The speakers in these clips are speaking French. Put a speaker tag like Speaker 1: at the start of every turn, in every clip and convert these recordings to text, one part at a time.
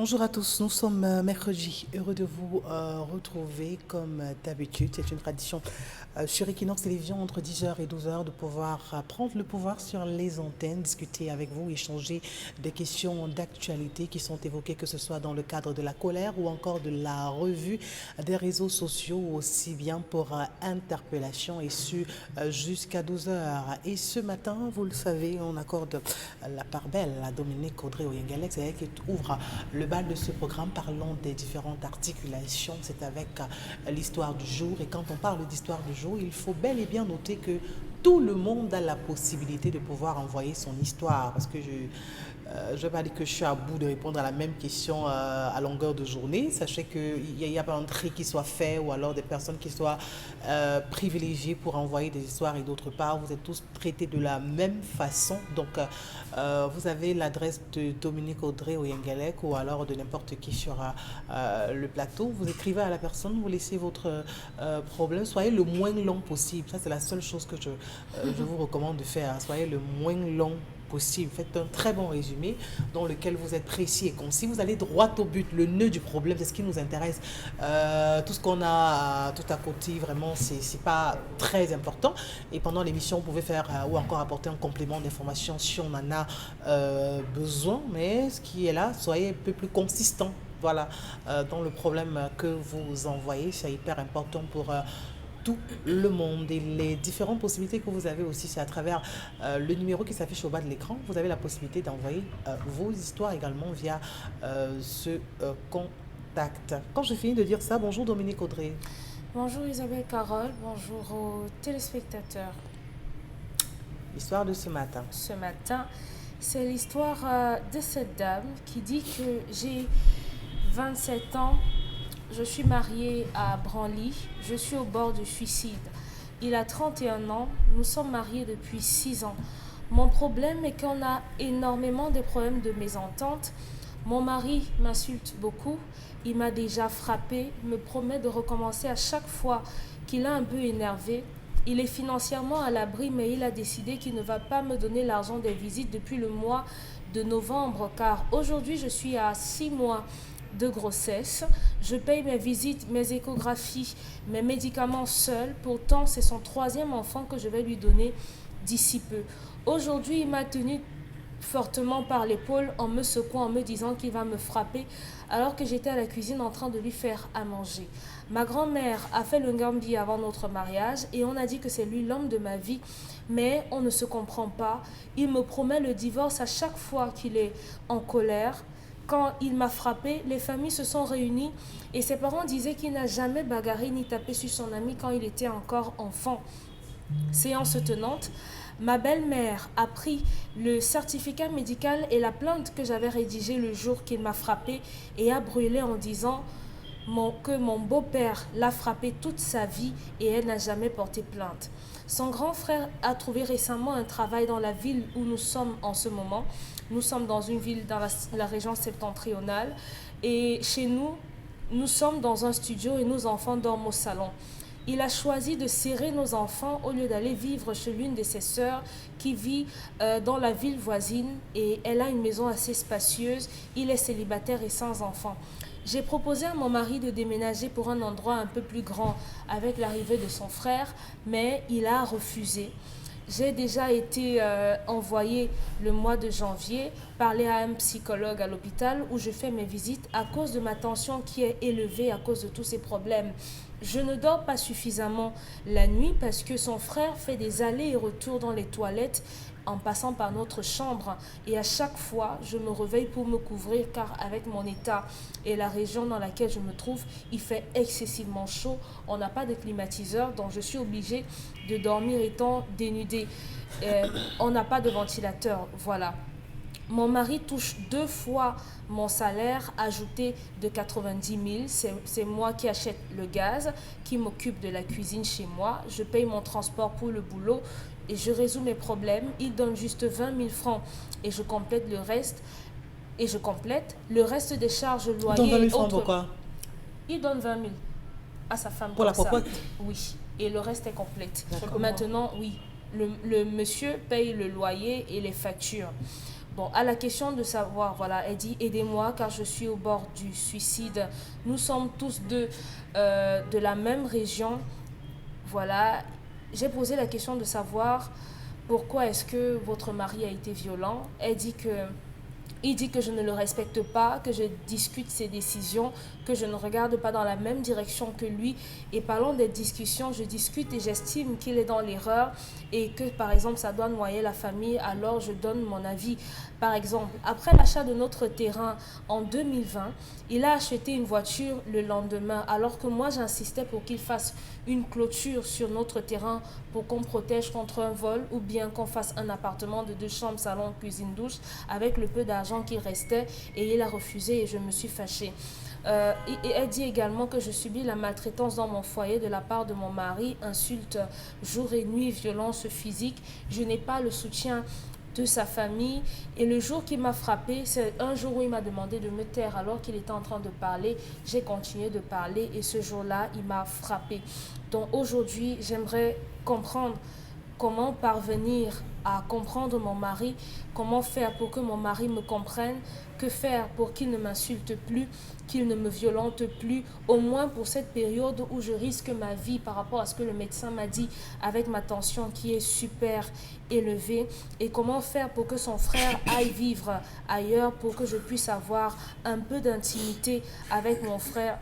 Speaker 1: Bonjour à tous, nous sommes mercredi. Heureux de vous retrouver comme d'habitude. C'est une tradition sur Equinox Télévision entre 10h et 12h de pouvoir prendre le pouvoir sur les antennes, discuter avec vous, échanger des questions d'actualité qui sont évoquées, que ce soit dans le cadre de la colère ou encore de la revue des réseaux sociaux, aussi bien pour interpellation et ce jusqu'à 12h. Et ce matin, vous le savez, on accorde la part belle à Dominique Audrey-Oyengele, c'est elle qui ouvre le bal de ce programme. Parlons des différentes articulations. C'est avec l'histoire du jour. Et quand on parle d'histoire du jour, il faut bel et bien noter que tout le monde a la possibilité de pouvoir envoyer son histoire. Parce que je ne vais pas dire que je suis à bout de répondre à la même question à longueur de journée. Sachez qu'il n'y a pas un tri qui soit fait ou alors des personnes qui soient privilégiées pour envoyer des histoires et d'autre part, vous êtes tous traités de la même façon. Donc, vous avez l'adresse de Dominique Audrey-Oyengele ou alors de n'importe qui sur le plateau. Vous écrivez à la personne, vous laissez votre problème. Soyez le moins long possible. Ça, c'est la seule chose que je vous recommande de faire. Soyez le moins long possible. Faites un très bon résumé dans lequel vous êtes précis et concis. Vous allez droit au but. Le nœud du problème, c'est ce qui nous intéresse. Tout ce qu'on a tout à côté, vraiment, c'est pas très important. Et pendant l'émission, vous pouvez faire ou encore apporter un complément d'information si on en a besoin. Mais ce qui est là, soyez un peu plus consistant. Voilà, dans le problème que vous envoyez, c'est hyper important pour tout le monde. Et les différentes possibilités que vous avez aussi, c'est à travers le numéro qui s'affiche au bas de l'écran. Vous avez la possibilité d'envoyer vos histoires également via ce contact. Quand je finis de dire ça, bonjour Dominique Audrey.
Speaker 2: Bonjour Isabelle Carole, bonjour aux téléspectateurs.
Speaker 1: L'histoire de ce matin.
Speaker 2: Ce matin, c'est l'histoire de cette dame qui dit que j'ai 27 ans, je suis mariée à Branly, je suis au bord du suicide. Il a 31 ans, nous sommes mariés depuis 6 ans. Mon problème est qu'on a énormément de problèmes de mésentente. Mon mari m'insulte beaucoup, il m'a déjà frappé, me promet de recommencer à chaque fois qu'il est un peu énervé. Il est financièrement à l'abri, mais il a décidé qu'il ne va pas me donner l'argent des visites depuis le mois de novembre, car aujourd'hui je suis à 6 mois de grossesse. Je paye mes visites, mes échographies, mes médicaments seul. Pourtant, c'est son 3e enfant que je vais lui donner d'ici peu. Aujourd'hui, il m'a tenu fortement par l'épaule en me secouant, en me disant qu'il va me frapper alors que j'étais à la cuisine en train de lui faire à manger. Ma grand-mère a fait le Ngambi avant notre mariage et on a dit que c'est lui l'homme de ma vie, mais on ne se comprend pas. Il me promet le divorce à chaque fois qu'il est en colère. Quand il m'a frappé, les familles se sont réunies et ses parents disaient qu'il n'a jamais bagarré ni tapé sur son ami quand il était encore enfant. Séance tenante, ma belle-mère a pris le certificat médical et la plainte que j'avais rédigée le jour qu'il m'a frappé et a brûlé en disant que mon beau-père l'a frappé toute sa vie et elle n'a jamais porté plainte. Son grand frère a trouvé récemment un travail dans la ville où nous sommes en ce moment. Nous sommes dans une ville dans la région septentrionale et chez nous, nous sommes dans un studio et nos enfants dorment au salon. Il a choisi de serrer nos enfants au lieu d'aller vivre chez l'une de ses sœurs qui vit dans la ville voisine et elle a une maison assez spacieuse. Il est célibataire et sans enfants. J'ai proposé à mon mari de déménager pour un endroit un peu plus grand avec l'arrivée de son frère, mais il a refusé. J'ai déjà été envoyée le mois de janvier parler à un psychologue à l'hôpital où je fais mes visites à cause de ma tension qui est élevée à cause de tous ces problèmes. Je ne dors pas suffisamment la nuit parce que son frère fait des allers et retours dans les toilettes en passant par notre chambre et à chaque fois je me réveille pour me couvrir car avec mon état et la région dans laquelle je me trouve, il fait excessivement chaud, on n'a pas de climatiseur donc je suis obligée de dormir étant dénudée. On n'a pas de ventilateur, voilà. Mon mari touche 2 fois mon salaire ajouté de 90 000. C'est moi qui achète le gaz, qui m'occupe de la cuisine chez moi. Je paye mon transport pour le boulot et je résous mes problèmes. Il donne juste 20 000 francs et je complète le reste. Le reste des charges,
Speaker 1: Dans 20
Speaker 2: loyer
Speaker 1: 000
Speaker 2: et
Speaker 1: francs,
Speaker 2: autres.
Speaker 1: pourquoi?
Speaker 2: Il donne 20 000 à sa femme
Speaker 1: Pour la
Speaker 2: comme ça.
Speaker 1: popote?
Speaker 2: Oui, et le reste est complète.
Speaker 1: D'accord.
Speaker 2: Maintenant, oui, le monsieur paye le loyer et les factures. Bon, à la question de savoir, voilà, elle dit aidez-moi car je suis au bord du suicide. Nous sommes tous de la même région. Voilà, j'ai posé la question de savoir pourquoi est-ce que votre mari a été violent. Il dit que je ne le respecte pas, que je discute ses décisions, que je ne regarde pas dans la même direction que lui. Et parlant des discussions, je discute et j'estime qu'il est dans l'erreur et que, par exemple, ça doit noyer la famille. Alors, je donne mon avis. Par exemple, après l'achat de notre terrain en 2020, il a acheté une voiture le lendemain, alors que moi, j'insistais pour qu'il fasse une clôture sur notre terrain pour qu'on protège contre un vol ou bien qu'on fasse un appartement de 2 chambres, salon, cuisine, douche avec le peu d'argent qui restait et il a refusé et je me suis fâchée. Et elle dit également que je subis la maltraitance dans mon foyer de la part de mon mari, insultes jour et nuit, violence physique. Je n'ai pas le soutien de sa famille. Et le jour qui m'a frappée, c'est un jour où il m'a demandé de me taire alors qu'il était en train de parler. J'ai continué de parler et ce jour-là, il m'a frappée. Donc aujourd'hui, j'aimerais comprendre comment parvenir à comprendre mon mari, comment faire pour que mon mari me comprenne, que faire pour qu'il ne m'insulte plus, qu'il ne me violente plus, au moins pour cette période où je risque ma vie par rapport à ce que le médecin m'a dit avec ma tension qui est super élevée, et comment faire pour que son frère aille vivre ailleurs pour que je puisse avoir un peu d'intimité avec mon frère,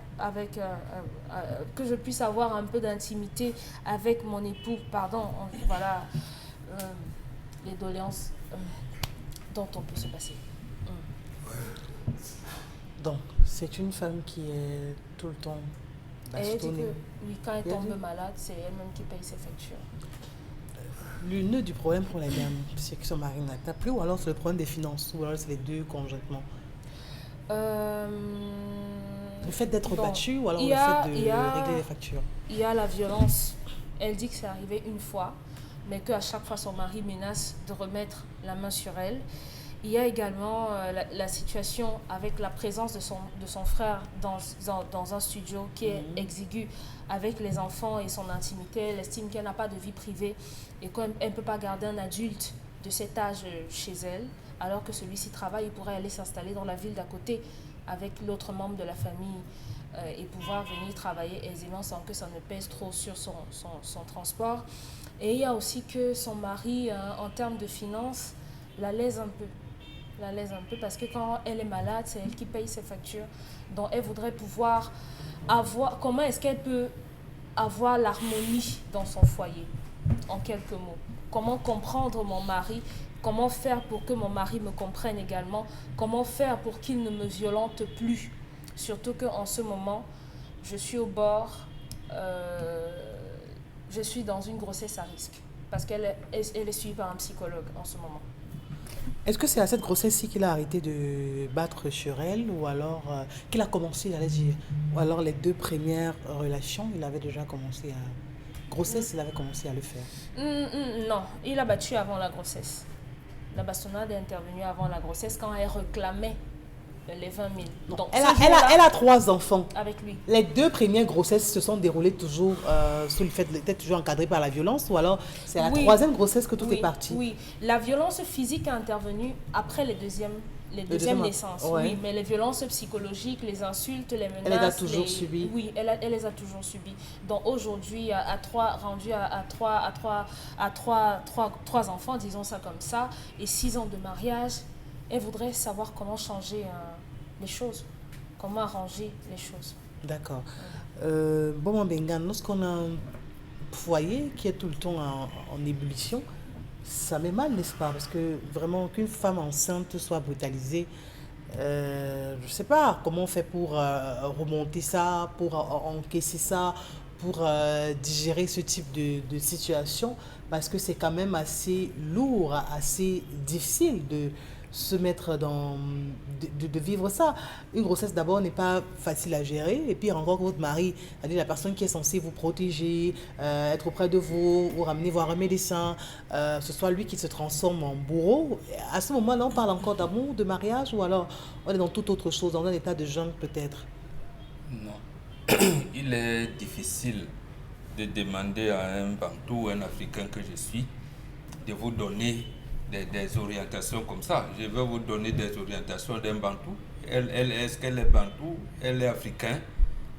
Speaker 2: que je puisse avoir un peu d'intimité avec mon époux, voilà les doléances dont on peut se passer.
Speaker 1: Donc, c'est une femme qui est tout le temps
Speaker 2: Elle dit
Speaker 1: bastonnée.
Speaker 2: que oui, quand elle tombe malade, c'est elle-même qui paye ses factures.
Speaker 1: Le nœud du problème pour la dame, c'est que son mari n'attend plus, ou alors c'est le problème des finances, ou alors c'est les deux conjointement. Le fait d'être battu, ou alors le fait de régler les factures.
Speaker 2: Il y a la violence. Elle dit que c'est arrivé une fois, mais qu'à chaque fois son mari menace de remettre la main sur elle. Il y a également la situation avec la présence de son frère dans un studio qui est exigu avec les enfants et son intimité. Elle estime qu'elle n'a pas de vie privée et qu'elle ne peut pas garder un adulte de cet âge chez elle, alors que celui-ci travaille, il pourrait aller s'installer dans la ville d'à côté avec l'autre membre de la famille et pouvoir venir travailler aisément sans que ça ne pèse trop sur son transport. Et il y a aussi que son mari, en termes de finances, la lèse un peu parce que quand elle est malade, c'est elle qui paye ses factures. Donc elle voudrait pouvoir avoir... Comment est-ce qu'elle peut avoir l'harmonie dans son foyer, en quelques mots? Comment comprendre mon mari? Comment faire pour que mon mari me comprenne également? Comment faire pour qu'il ne me violente plus? Surtout qu'en ce moment, je suis au bord... je suis dans une grossesse à risque parce qu'elle est suivie par un psychologue en ce moment.
Speaker 1: Est-ce que c'est à cette grossesse-ci qu'il a arrêté de battre sur elle, ou alors qu'il a commencé, j'allais dire, ou alors les 2 premières relations, il avait déjà commencé à... Grossesse, il avait commencé à le faire.
Speaker 2: Non, il a battu avant la grossesse. La bastonnade est intervenue avant la grossesse quand elle réclamait les 20 000.
Speaker 1: Non.
Speaker 2: Donc,
Speaker 1: elle a 3 enfants.
Speaker 2: Avec lui.
Speaker 1: Les 2 premières grossesses se sont déroulées toujours sous le fait d'être toujours encadrées par la violence, ou alors c'est à la 3e grossesse que tout est parti?
Speaker 2: Oui, la violence physique est intervenue après les deuxièmes naissances.
Speaker 1: Ouais.
Speaker 2: Oui, mais les violences psychologiques, les insultes, les menaces...
Speaker 1: Elle les a toujours subies.
Speaker 2: Oui, elle les a toujours subies. Donc aujourd'hui, rendue à trois enfants, disons ça comme ça, et 6 ans de mariage, elle voudrait savoir comment changer les choses, comment arranger les choses.
Speaker 1: D'accord. Bon, Bengan, lorsqu'on a un foyer qui est tout le temps en ébullition, ça met mal, n'est-ce pas? Parce que vraiment, qu'une femme enceinte soit brutalisée, je ne sais pas comment on fait pour remonter ça, pour encaisser ça, pour digérer ce type de situation, parce que c'est quand même assez lourd, assez difficile de se mettre de vivre ça. Une grossesse d'abord n'est pas facile à gérer, et puis encore votre mari, c'est-à-dire la personne qui est censée vous protéger, être auprès de vous, vous ramener voir un médecin, ce soit lui qui se transforme en bourreau. À ce moment-là, on parle encore d'amour, de mariage, ou alors on est dans toute autre chose, dans un état de jeûne peut-être?
Speaker 3: Non. Il est difficile de demander à un Bantou, un Africain que je suis, de vous donner des orientations comme ça. Je vais vous donner des orientations d'un bantou. Est-ce qu'elle est bantou? Elle est africaine?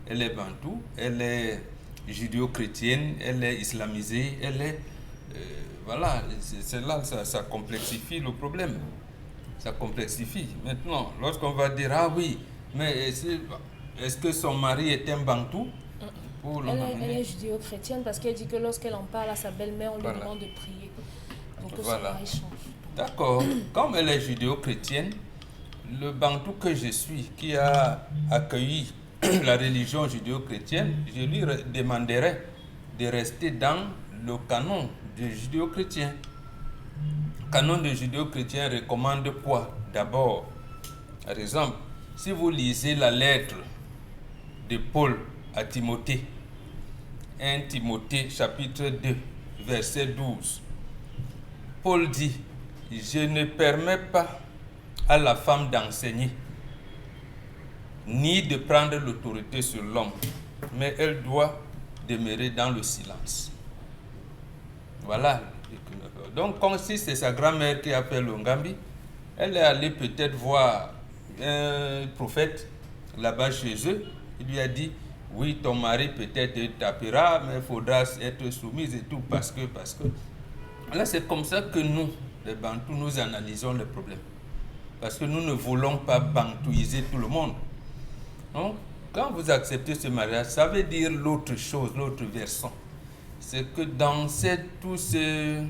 Speaker 3: Elle est bantou? Elle est judéo-chrétienne? Elle est islamisée? Elle est... voilà, c'est là que ça complexifie le problème. Ça complexifie. Maintenant, lorsqu'on va dire, ah oui, mais est-ce que son mari est un bantou?
Speaker 2: Elle est judéo-chrétienne parce qu'elle dit que lorsqu'elle en parle à sa belle-mère, on lui demande de prier. Donc son mari change.
Speaker 3: D'accord. Comme elle est judéo-chrétienne, le bantou que je suis, qui a accueilli la religion judéo-chrétienne, je lui demanderai de rester dans le canon des judéo-chrétiens. Le canon des judéo-chrétiens recommande quoi? D'abord, par exemple, si vous lisez la lettre de Paul à Timothée, 1 Timothée chapitre 2, verset 12, Paul dit, je ne permets pas à la femme d'enseigner, ni de prendre l'autorité sur l'homme, mais elle doit demeurer dans le silence. Voilà. Donc, comme si c'est sa grand-mère qui appelle le Ngambi, elle est allée peut-être voir un prophète là-bas chez eux. Il lui a dit, oui, ton mari peut-être te tapera, mais il faudra être soumise et tout, parce que... Là, c'est comme ça que nous, les Bantous, nous analysons le problème. Parce que nous ne voulons pas bantouiser tout le monde. Donc, quand vous acceptez ce mariage, ça veut dire l'autre chose, l'autre versant. C'est que dans tout ce...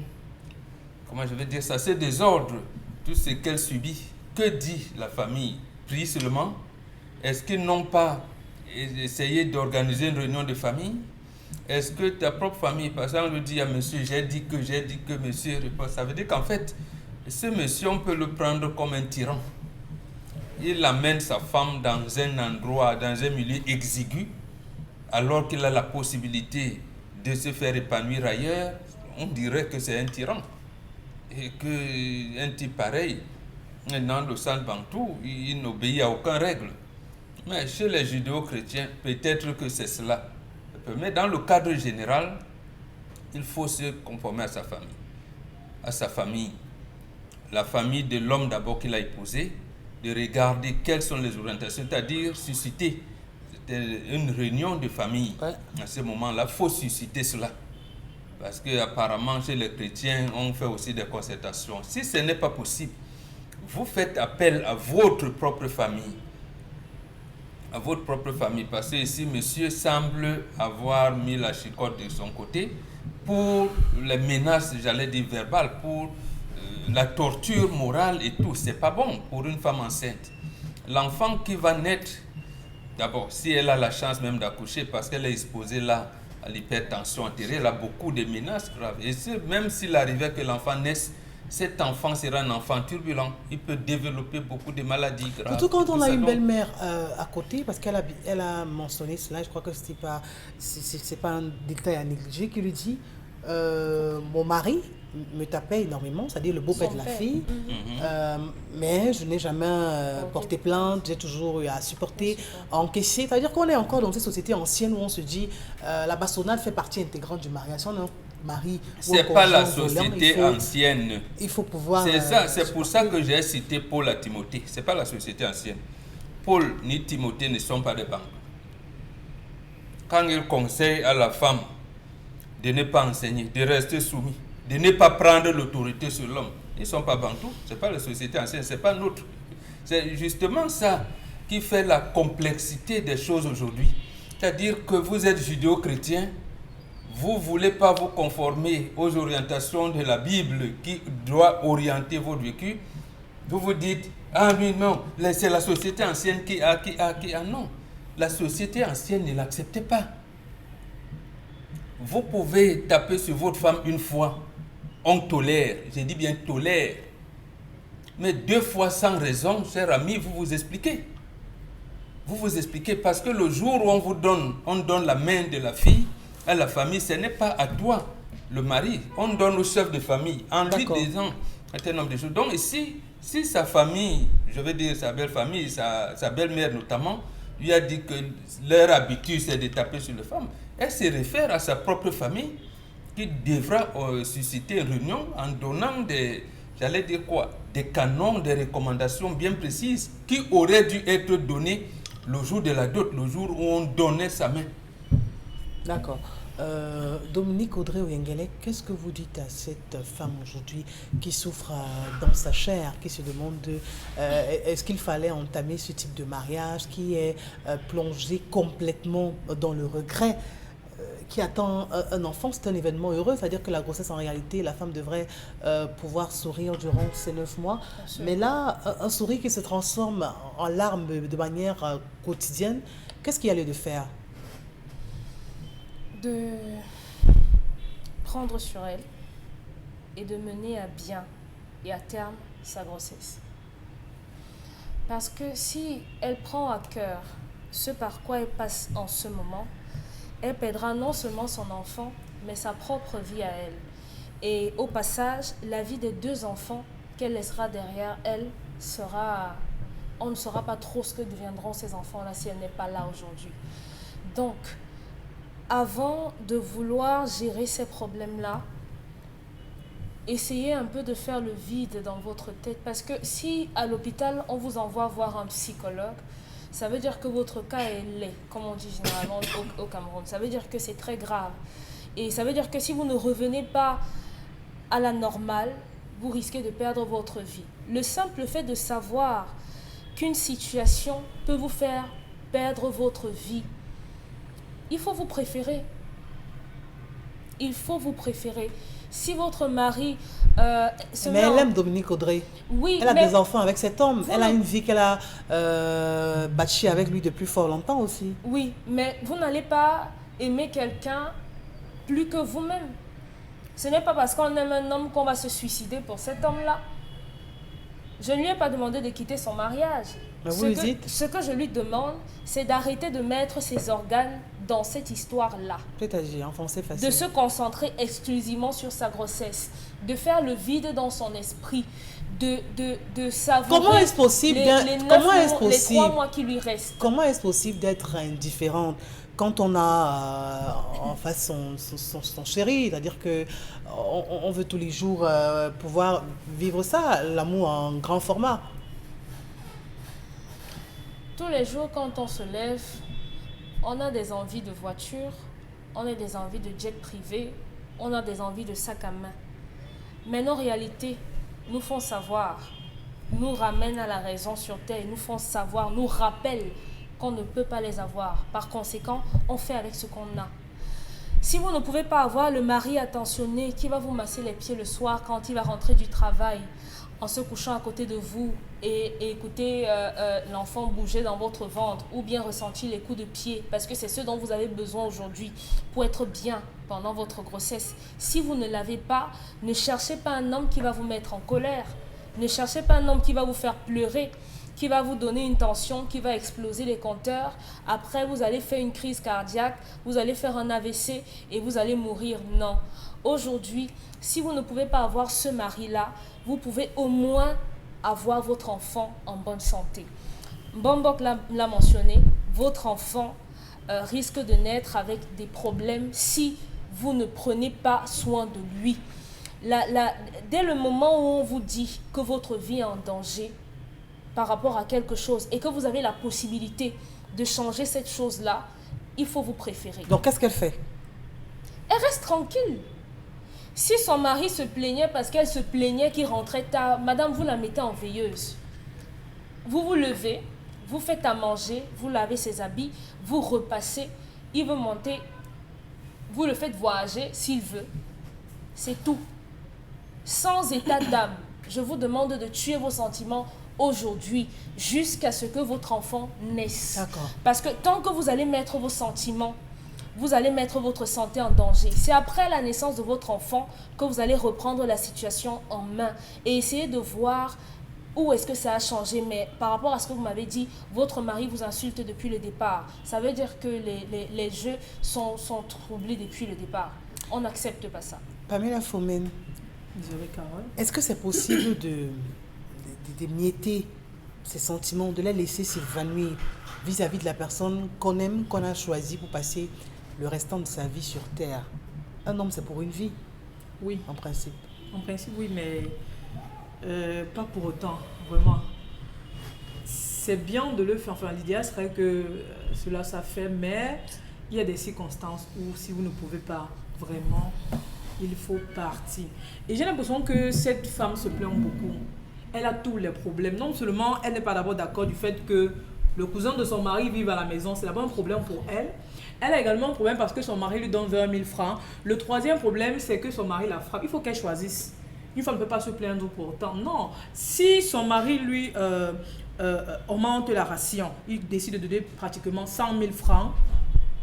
Speaker 3: Comment je vais dire ça? Ce désordre, tout ce qu'elle subit, que dit la famille? Prie seulement? Est-ce qu'ils n'ont pas essayé d'organiser une réunion de famille? Est-ce que ta propre famille, par exemple, lui dit à monsieur, j'ai dit que monsieur répond? Ça veut dire qu'en fait, ce monsieur, on peut le prendre comme un tyran. Il amène sa femme dans un endroit, dans un milieu exigu, alors qu'il a la possibilité de se faire épanouir ailleurs. On dirait que c'est un tyran. Et qu'un type pareil, dans le sang bantou, il n'obéit à aucune règle. Mais chez les judéo-chrétiens, peut-être que c'est cela. Mais dans le cadre général, il faut se conformer à sa famille. À sa famille. La famille de l'homme d'abord qu'il a épousé, de regarder quelles sont les orientations, c'est-à-dire susciter. C'était une réunion de famille. Ouais. À ce moment-là, il faut susciter cela. Parce qu'apparemment, chez les chrétiens, on fait aussi des concertations. Si ce n'est pas possible, vous faites appel à votre propre famille. À votre propre famille, parce que ici, monsieur semble avoir mis la chicotte de son côté pour les menaces, j'allais dire verbales, pour la torture morale et tout. C'est pas bon pour une femme enceinte. L'enfant qui va naître, d'abord, si elle a la chance même d'accoucher, parce qu'elle est exposée là à l'hypertension artérielle, elle a beaucoup de menaces graves. Et même s'il arrivait que l'enfant naisse, cet enfant sera un enfant turbulent. Il peut développer beaucoup de maladies graves.
Speaker 1: Surtout quand on a une belle-mère à côté, parce qu'elle a mentionné cela, je crois que c'est pas un détail à négliger, qui lui dit mon mari me tapait énormément, c'est-à-dire le beau-père de la fille, mais je n'ai jamais porté plainte, j'ai toujours eu à supporter, à encaisser. C'est-à-dire qu'on est encore dans cette société ancienne où on se dit la bastonnade fait partie intégrante du mariage. Mari,
Speaker 3: c'est pas la société ancienne.
Speaker 1: Il faut pouvoir.
Speaker 3: C'est ça, c'est pour ça que j'ai cité Paul à Timothée. C'est pas la société ancienne. Paul ni Timothée ne sont pas des bantous. Quand il conseille à la femme de ne pas enseigner, de rester soumis, de ne pas prendre l'autorité sur l'homme, ils ne sont pas bantous. C'est pas la société ancienne, c'est pas notre. C'est justement ça qui fait la complexité des choses aujourd'hui. C'est-à-dire que vous êtes judéo-chrétien. Vous ne voulez pas vous conformer aux orientations de la Bible qui doit orienter votre vécu. Vous vous dites, ah oui, non, c'est la société ancienne qui a. Non, la société ancienne ne l'acceptait pas. Vous pouvez taper sur votre femme une fois, on tolère, je dis bien tolère. Mais 2 fois sans raison, cher ami, vous vous expliquez. Vous vous expliquez parce que le jour où on donne la main de la fille, à la famille, ce n'est pas à toi, le mari. On donne au chef de famille en lui disant un certain nombre de choses. Donc ici, si sa famille, je veux dire sa belle famille, sa belle-mère notamment, lui a dit que leur habitude c'est de taper sur les femmes, elle se réfère à sa propre famille qui devra susciter une réunion en donnant j'allais dire quoi, des canons, des recommandations bien précises qui auraient dû être données le jour de la dot, le jour où on donnait sa main.
Speaker 1: D'accord. Dominique Audrey Oyengele, qu'est-ce que vous dites à cette femme aujourd'hui qui souffre dans sa chair, qui se demande est-ce qu'il fallait entamer ce type de mariage, qui est plongée complètement dans le regret, qui attend un enfant? C'est un événement heureux, c'est-à-dire que la grossesse, en réalité, la femme devrait pouvoir sourire durant ces 9 mois. Mais là, un sourire qui se transforme en larmes de manière quotidienne, qu'est-ce qu'il y a lieu de faire?
Speaker 2: De prendre sur elle et de mener à bien et à terme sa grossesse. Parce que si elle prend à cœur ce par quoi elle passe en ce moment, elle perdra non seulement son enfant, mais sa propre vie à elle. Et au passage, la vie des 2 enfants qu'elle laissera derrière elle sera... On ne saura pas trop ce que deviendront ces enfants-là si elle n'est pas là aujourd'hui. Donc, avant de vouloir gérer ces problèmes-là, essayez un peu de faire le vide dans votre tête. Parce que si à l'hôpital, on vous envoie voir un psychologue, ça veut dire que votre cas est laid, comme on dit généralement au Cameroun. Ça veut dire que c'est très grave. Et ça veut dire que si vous ne revenez pas à la normale, vous risquez de perdre votre vie. Le simple fait de savoir qu'une situation peut vous faire perdre votre vie, il faut vous préférer. Il faut vous préférer. Si votre mari
Speaker 1: Mais elle aime Dominique Audrey.
Speaker 2: Oui,
Speaker 1: elle a des enfants avec cet homme. Elle a une vie qu'elle a bâtie avec lui depuis fort longtemps aussi.
Speaker 2: Oui, mais vous n'allez pas aimer quelqu'un plus que vous-même. Ce n'est pas parce qu'on aime un homme qu'on va se suicider pour cet homme-là. Je ne lui ai pas demandé de quitter son mariage.
Speaker 1: Mais vous dites.
Speaker 2: Ce que je lui demande, c'est d'arrêter de mettre ses organes dans cette histoire-là.
Speaker 1: C'est-à-dire, en français facile.
Speaker 2: De se concentrer exclusivement sur sa grossesse, de faire le vide dans son esprit, de savourer
Speaker 1: comment est-ce possible
Speaker 2: les 3 mois qui lui restent.
Speaker 1: Comment est-ce possible d'être indifférente quand on a en face son chéri? C'est-à-dire qu'on veut tous les jours pouvoir vivre ça, l'amour en grand format.
Speaker 2: Tous les jours, quand on se lève, on a des envies de voiture, on a des envies de jet privé, on a des envies de sac à main. Mais nos réalités nous font savoir, nous ramènent à la raison sur terre, nous font savoir, nous rappellent qu'on ne peut pas les avoir. Par conséquent, on fait avec ce qu'on a. Si vous ne pouvez pas avoir le mari attentionné qui va vous masser les pieds le soir quand il va rentrer du travail, en se couchant à côté de vous et écouter l'enfant bouger dans votre ventre ou bien ressentir les coups de pied, parce que c'est ce dont vous avez besoin aujourd'hui pour être bien pendant votre grossesse. Si vous ne l'avez pas, ne cherchez pas un homme qui va vous mettre en colère. Ne cherchez pas un homme qui va vous faire pleurer, qui va vous donner une tension, qui va exploser les compteurs. Après, vous allez faire une crise cardiaque, vous allez faire un AVC et vous allez mourir. Non. Aujourd'hui, si vous ne pouvez pas avoir ce mari-là, vous pouvez au moins avoir votre enfant en bonne santé. Bombok l'a mentionné, votre enfant risque de naître avec des problèmes si vous ne prenez pas soin de lui. Dès le moment où on vous dit que votre vie est en danger par rapport à quelque chose et que vous avez la possibilité de changer cette chose-là, il faut vous préférer.
Speaker 1: Donc, qu'est-ce qu'elle fait?
Speaker 2: Elle reste tranquille. Si son mari se plaignait parce qu'elle se plaignait qu'il rentrait tard, madame, vous la mettez en veilleuse. Vous vous levez, vous faites à manger, vous lavez ses habits, vous repassez, il veut monter, vous le faites voyager s'il veut. C'est tout. Sans état d'âme, je vous demande de tuer vos sentiments aujourd'hui jusqu'à ce que votre enfant naisse.
Speaker 1: D'accord.
Speaker 2: Parce que tant que vous allez mettre vos sentiments, vous allez mettre votre santé en danger. C'est après la naissance de votre enfant que vous allez reprendre la situation en main et essayer de voir où est-ce que ça a changé. Mais par rapport à ce que vous m'avez dit, votre mari vous insulte depuis le départ. Ça veut dire que les jeux sont troublés depuis le départ. On n'accepte pas ça.
Speaker 1: Pamela Fomen,
Speaker 4: désolée Carole.
Speaker 1: Est-ce que c'est possible d'émietter ces sentiments, de les laisser s'évanouir vis-à-vis de la personne qu'on aime, qu'on a choisi pour passer le restant de sa vie sur Terre? Un homme, c'est pour une vie.
Speaker 4: Oui.
Speaker 1: En principe.
Speaker 4: En principe, oui, mais Pas pour autant, vraiment. C'est bien de le faire. Enfin, l'idéal serait que cela ça fait, mais il y a des circonstances où si vous ne pouvez pas, vraiment, il faut partir. Et j'ai l'impression que cette femme se plaint beaucoup. Elle a tous les problèmes. Non seulement elle n'est pas d'abord d'accord du fait que le cousin de son mari vive à la maison, c'est d'abord un problème pour elle. Elle a également un problème parce que son mari lui donne 20 000 francs. Le troisième problème, c'est que son mari la frappe. Il faut qu'elle choisisse. Une femme ne peut pas se plaindre pour autant. Non. Si son mari lui augmente la ration, il décide de donner pratiquement 100 000 francs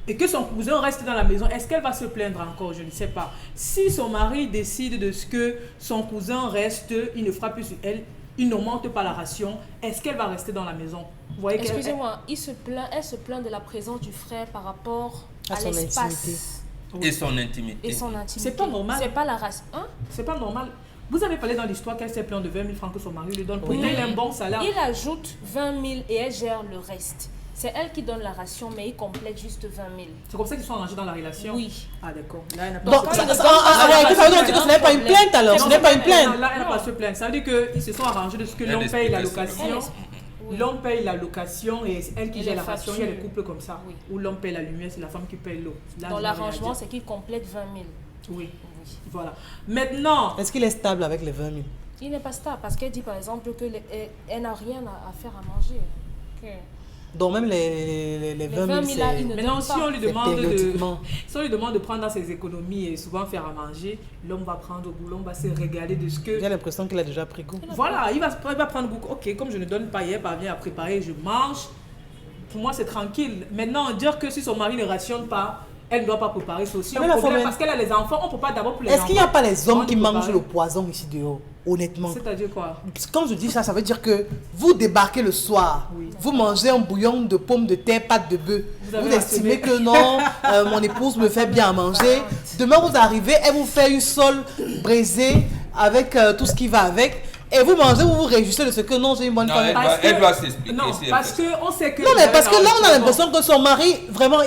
Speaker 4: et que son cousin reste dans la maison, est-ce qu'elle va se plaindre encore? Je ne sais pas. Si son mari décide de ce que son cousin reste, il ne frappe plus sur elle, il n'augmente pas la ration, est-ce qu'elle va rester dans la maison? Vous voyez
Speaker 2: Excusez-moi, elle se plaint de la présence du frère par rapport à
Speaker 1: son
Speaker 2: l'espace.
Speaker 1: intimité.
Speaker 3: Et son intimité.
Speaker 2: Et son intimité.
Speaker 4: C'est pas normal.
Speaker 2: C'est pas la race. Hein?
Speaker 4: C'est pas normal. Vous avez parlé dans l'histoire qu'elle s'est plainte de 20 000 francs que son mari lui donne. Pourtant,
Speaker 2: Oui.
Speaker 4: il a un bon salaire.
Speaker 2: Il ajoute 20 000 et elle gère le reste. C'est elle qui donne la ration, mais il complète juste 20 000.
Speaker 4: C'est comme ça qu'ils sont arrangés dans la relation.
Speaker 2: Oui.
Speaker 4: Ah d'accord. Là, elle n'a pas
Speaker 1: Donc,
Speaker 4: se plaindre.
Speaker 1: en réalité, ça veut dire que ce n'est pas une plainte alors, ce n'est pas une plainte.
Speaker 4: Là, elle n'a pas se plaindre. Ça veut dire qu'ils se sont arrangés de ce que
Speaker 3: Elle
Speaker 4: l'homme paye
Speaker 3: explique
Speaker 4: la
Speaker 3: ça.
Speaker 4: location.
Speaker 2: Oui.
Speaker 4: L'homme paye la location et c'est elle qui
Speaker 2: Et
Speaker 4: gère
Speaker 2: les
Speaker 4: la ration. Il y a des
Speaker 2: factures.
Speaker 4: couples comme ça.
Speaker 2: Oui.
Speaker 4: Où l'homme paye la lumière, c'est la femme qui paye l'eau. Là,
Speaker 2: Dans
Speaker 4: je n'ai rien à
Speaker 2: l'arrangement,
Speaker 4: dire.
Speaker 2: c'est qu'il complète 20 000.
Speaker 4: Oui,
Speaker 2: Oui.
Speaker 4: voilà. Maintenant,
Speaker 1: Est-ce qu'il est stable avec les 20 000?
Speaker 2: Il n'est pas stable parce qu'elle dit par exemple qu'elle n'a rien à faire à manger. Que
Speaker 1: Donc même les 20
Speaker 2: 20
Speaker 1: 000,
Speaker 2: 000 là, il
Speaker 1: c'est
Speaker 2: ne
Speaker 4: maintenant
Speaker 2: donne
Speaker 4: si
Speaker 2: pas.
Speaker 4: on lui
Speaker 1: c'est
Speaker 4: demande de,
Speaker 1: périodiquement.
Speaker 4: si on lui demande de prendre dans ses économies et souvent faire à manger, l'homme va prendre goût, l'homme va se régaler de ce que...
Speaker 1: J'ai l'impression qu'il a déjà pris goût.
Speaker 4: Voilà, il va prendre goût. Ok, comme je ne donne pas hier, parvient à préparer, je mange. Pour moi, c'est tranquille. Maintenant, dire que si son mari ne rationne pas, elle ne doit pas préparer, c'est aussi
Speaker 1: Mais
Speaker 4: un
Speaker 1: la
Speaker 4: problème
Speaker 1: femme-
Speaker 4: parce qu'elle a les enfants. On ne peut pas d'abord pour les enfants.
Speaker 1: Est-ce qu'il n'y a pas les hommes
Speaker 4: On
Speaker 1: qui
Speaker 4: peut
Speaker 1: mangent
Speaker 4: préparer.
Speaker 1: le poison ici dehors? Honnêtement.
Speaker 4: C'est-à-dire quoi?
Speaker 1: Quand je dis ça, ça veut dire que vous débarquez le soir,
Speaker 4: Oui.
Speaker 1: vous mangez un bouillon de pommes de terre, pâte de bœuf.
Speaker 4: Vous
Speaker 1: Vous,
Speaker 4: avez
Speaker 1: estimez
Speaker 4: assommé.
Speaker 1: que non, mon épouse me fait bien à manger. Demain, vous arrivez, elle vous fait une sole braisée avec tout ce qui va avec. Et vous mangez, vous vous réjouissez de ce que non, j'ai une bonne
Speaker 3: Non,
Speaker 1: femme.
Speaker 3: elle doit s'expliquer.
Speaker 4: Non,
Speaker 3: si elle
Speaker 4: parce
Speaker 3: fait ça.
Speaker 4: qu'on sait que...
Speaker 1: Non, mais parce que là, on a
Speaker 4: Non,
Speaker 1: l'impression que son mari, vraiment,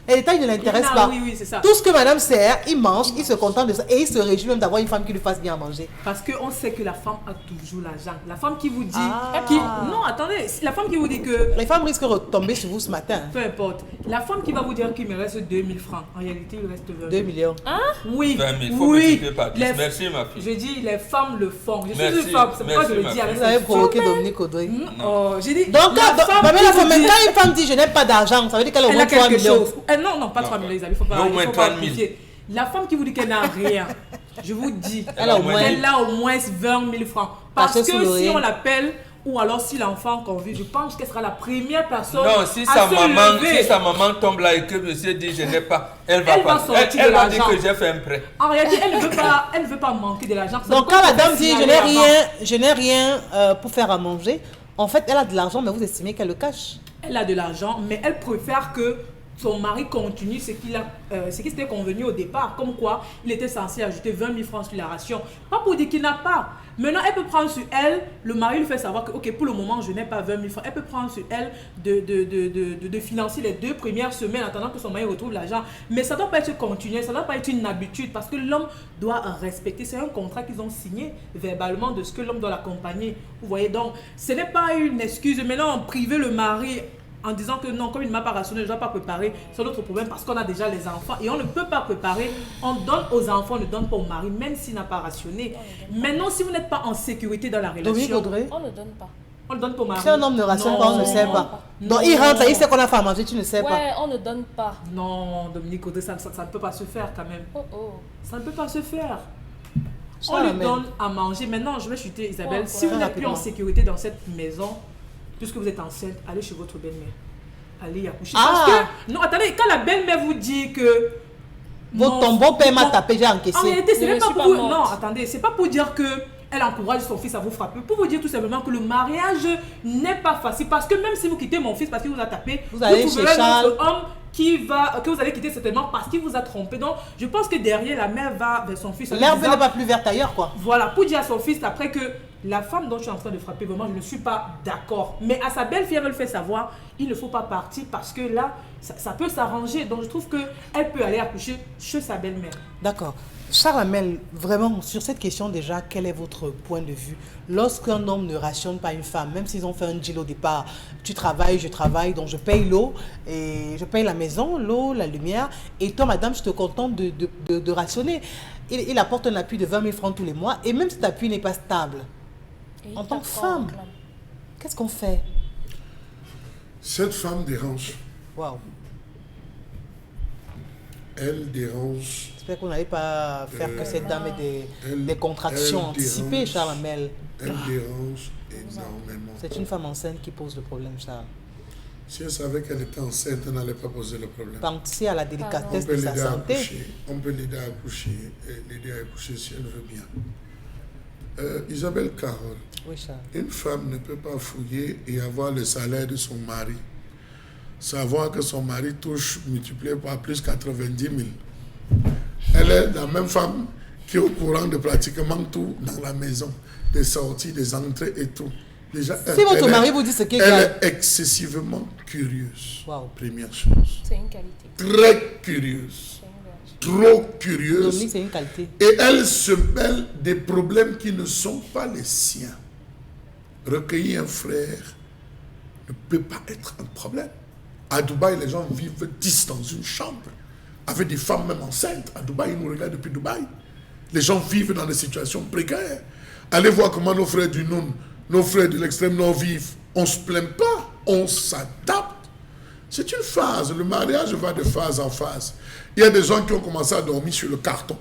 Speaker 1: l'État, il ne l'intéresse
Speaker 4: non,
Speaker 1: pas.
Speaker 4: oui, oui, c'est ça.
Speaker 1: Tout ce que madame sert, il mange, il se contente de ça. Et il se réjouit même d'avoir une femme qui lui fasse bien à manger.
Speaker 4: Parce qu'on sait que la femme a toujours l'argent. La femme qui vous dit...
Speaker 1: Ah.
Speaker 4: Non, attendez. La femme qui vous dit que...
Speaker 1: Les femmes risquent de retomber sur vous ce matin.
Speaker 4: Peu importe. La femme qui va vous dire qu'il me reste 2000 francs. En réalité, il reste 20 000.
Speaker 1: 2 millions.
Speaker 4: Oui.
Speaker 3: 20 000, faut
Speaker 4: oui.
Speaker 3: multiplier par 10.
Speaker 4: Les-
Speaker 3: Merci, ma fille.
Speaker 4: Je dis, les femmes le font. Je suis
Speaker 3: Merci,
Speaker 4: une femme, c'est pourquoi je le
Speaker 3: merci,
Speaker 4: dis
Speaker 3: ma
Speaker 4: avec
Speaker 1: Vous avez
Speaker 4: cette
Speaker 1: provoqué
Speaker 4: femme.
Speaker 1: Dominique Audrey.
Speaker 4: Oh, j'ai dit,
Speaker 1: Donc,
Speaker 4: la
Speaker 1: quand,
Speaker 4: femme
Speaker 1: mais
Speaker 4: qui
Speaker 1: la
Speaker 4: vous
Speaker 1: femme,
Speaker 4: dit-
Speaker 1: quand une femme dit je n'ai pas d'argent, ça veut dire qu'elle a au
Speaker 4: elle
Speaker 1: moins
Speaker 4: a
Speaker 1: 3
Speaker 4: quelque
Speaker 1: millions.
Speaker 4: chose. Non, pas 3
Speaker 3: Non,
Speaker 4: millions, il faut pas,
Speaker 3: au
Speaker 4: il
Speaker 3: moins
Speaker 4: faut pas
Speaker 3: 30 000.
Speaker 4: amplifier. La femme qui vous dit qu'elle n'a rien, je vous dis,
Speaker 1: Elle a au moins-
Speaker 4: elle a au moins 20 000 francs. Parce
Speaker 1: Caché
Speaker 4: que
Speaker 1: sous
Speaker 4: si
Speaker 1: l'oreille.
Speaker 4: on l'appelle, ou alors si l'enfant convie, je pense qu'elle sera la première personne
Speaker 3: Non, si
Speaker 4: à
Speaker 3: sa,
Speaker 4: se
Speaker 3: maman,
Speaker 4: lever.
Speaker 3: si sa maman tombe là et que monsieur dit je n'ai pas, elle va
Speaker 4: Elle va
Speaker 3: pas.
Speaker 4: sortir
Speaker 3: Elle
Speaker 4: de
Speaker 3: va dire
Speaker 4: l'argent.
Speaker 3: que j'ai fait un prêt.
Speaker 4: En réalité, elle ne veut pas manquer de l'argent. C'est
Speaker 1: Donc,
Speaker 4: pourquoi
Speaker 1: quand la
Speaker 4: je
Speaker 1: dame
Speaker 4: vais
Speaker 1: dit
Speaker 4: signaler avant.
Speaker 1: je n'ai rien pour faire à manger, en fait, elle a de l'argent, mais vous estimez qu'elle le cache.
Speaker 4: Elle a de l'argent, mais elle préfère que son mari continue ce qui s'était convenu au départ. Comme quoi, il était censé ajouter 20 000 francs sur la ration. Pas pour dire qu'il n'a pas. Maintenant, elle peut prendre sur elle, le mari lui fait savoir que, ok, pour le moment, je n'ai pas 20 000 francs. Elle peut prendre sur elle de financer les 2 premières semaines en attendant que son mari retrouve l'argent. Mais ça ne doit pas être continuel, ça ne doit pas être une habitude parce que l'homme doit respecter. C'est un contrat qu'ils ont signé verbalement de ce que l'homme doit l'accompagner. Vous voyez, donc, ce n'est pas une excuse. Maintenant, priver le mari en disant que non, comme il ne m'a pas rationné, je ne dois pas préparer, c'est notre problème parce qu'on a déjà les enfants et on ne peut pas préparer. On donne aux enfants, on ne donne pas au mari, même s'il n'a pas rationné. Maintenant, si vous n'êtes pas en sécurité dans la
Speaker 1: Dominique
Speaker 4: relation,
Speaker 1: Audrey,
Speaker 2: On ne donne pas.
Speaker 4: on le donne pas au mari.
Speaker 1: si un homme ne rationne pas, on ne sait pas. Donc, il rentre là, il sait qu'on a fait à manger, tu ne sais pas.
Speaker 2: Ouais, on ne donne pas.
Speaker 4: Non, Dominique Audrey, ça ne peut pas se faire quand même.
Speaker 2: Oh oh.
Speaker 4: Ça ne peut pas se faire.
Speaker 1: Ça
Speaker 4: On lui
Speaker 1: ramène.
Speaker 4: donne à manger. Maintenant, je vais chuter Isabelle.
Speaker 2: Ouais,
Speaker 4: Si vous
Speaker 1: ouais.
Speaker 4: n'êtes plus en
Speaker 1: Rapidement. sécurité
Speaker 4: sécurité dans cette maison, puisque vous êtes enceinte, allez chez votre belle-mère. Allez y accoucher.
Speaker 1: Ah.
Speaker 4: Parce que, non, attendez, quand la belle-mère vous dit que...
Speaker 1: Ton beau-père m'a tapé, j'ai
Speaker 4: En
Speaker 1: encaissé.
Speaker 4: réalité, ce
Speaker 2: Je
Speaker 4: n'est
Speaker 2: ne
Speaker 4: pas
Speaker 2: suis
Speaker 4: pour
Speaker 2: pas
Speaker 4: vous.
Speaker 2: morte.
Speaker 4: Non, attendez, c'est pas pour dire que elle encourage son fils à vous frapper. Pour vous dire tout simplement que le mariage n'est pas facile. Parce que même si vous quittez mon fils parce qu'il vous a tapé,
Speaker 1: Vous allez
Speaker 4: trouverez
Speaker 1: chez Charles.
Speaker 4: un autre homme que vous allez quitter certainement parce qu'il vous a trompé. Donc, je pense que derrière, la mère va vers son fils. en lui
Speaker 1: L'herbe
Speaker 4: disant,
Speaker 1: n'est pas plus verte ailleurs, quoi.
Speaker 4: voilà, pour dire à son fils après que la femme dont tu es en train de frapper, vraiment, je ne suis pas d'accord. Mais à sa belle-fille, elle veut le faire savoir, il ne faut pas partir parce que là, ça peut s'arranger. Donc, je trouve qu'elle peut aller accoucher chez sa belle-mère.
Speaker 1: D'accord. Charles Hamel, vraiment, sur cette question déjà, quel est votre point de vue? Lorsqu'un homme ne rationne pas une femme, même s'ils ont fait un deal au départ, tu travailles, je travaille, donc je paye l'eau, et je paye la maison, l'eau, la lumière, et toi, madame, je te contente de rationner. Il apporte un appui de 20 000 francs tous les mois, et même cet appui n'est pas stable.
Speaker 2: Et
Speaker 1: En tant que femme, qu'est-ce qu'on fait?
Speaker 5: Cette femme dérange.
Speaker 1: Waouh.
Speaker 5: Elle dérange.
Speaker 1: J'espère qu'on n'allait pas faire que cette dame ait des contractions anticipées,
Speaker 5: dérange.
Speaker 1: Charles Hamel.
Speaker 5: Elle dérange énormément.
Speaker 1: C'est une femme enceinte qui pose le problème, Charles.
Speaker 5: Si elle savait qu'elle était enceinte, elle n'allait pas poser le problème.
Speaker 1: Pensez à la
Speaker 5: On
Speaker 1: délicatesse
Speaker 5: peut
Speaker 1: de sa
Speaker 5: l'aider à
Speaker 1: santé.
Speaker 5: accoucher. On peut l'aider à accoucher. Et l'aider à accoucher si elle veut bien. Isabelle Carole,
Speaker 1: Oui, Charles.
Speaker 5: une femme ne peut pas fouiller et avoir le salaire de son mari. Savoir que son mari touche multiplié par plus 90 000. Elle est la même femme qui est au courant de pratiquement tout dans la maison. Des sorties, des entrées et tout. Déjà,
Speaker 1: Si votre mari vous dit ce qu'il gagne.
Speaker 5: elle est excessivement curieuse.
Speaker 1: Wow.
Speaker 5: Première chose.
Speaker 2: C'est une qualité.
Speaker 5: Très curieuse.
Speaker 2: C'est une vertu.
Speaker 5: Trop curieuse.
Speaker 1: Dominique, c'est une qualité.
Speaker 5: Et elle se mêle des problèmes qui ne sont pas les siens. Recueillir un frère ne peut pas être un problème. À Dubaï, les gens vivent 10 dans une chambre, avec des femmes même enceintes. À Dubaï, ils nous regardent depuis Dubaï. Les gens vivent dans des situations précaires. Allez voir comment nos frères du Noun, nos frères de l'extrême nord vivent. On ne se plaint pas, on s'adapte. C'est une phase, le mariage va de phase en phase. Il y a des gens qui ont commencé à dormir sur le carton,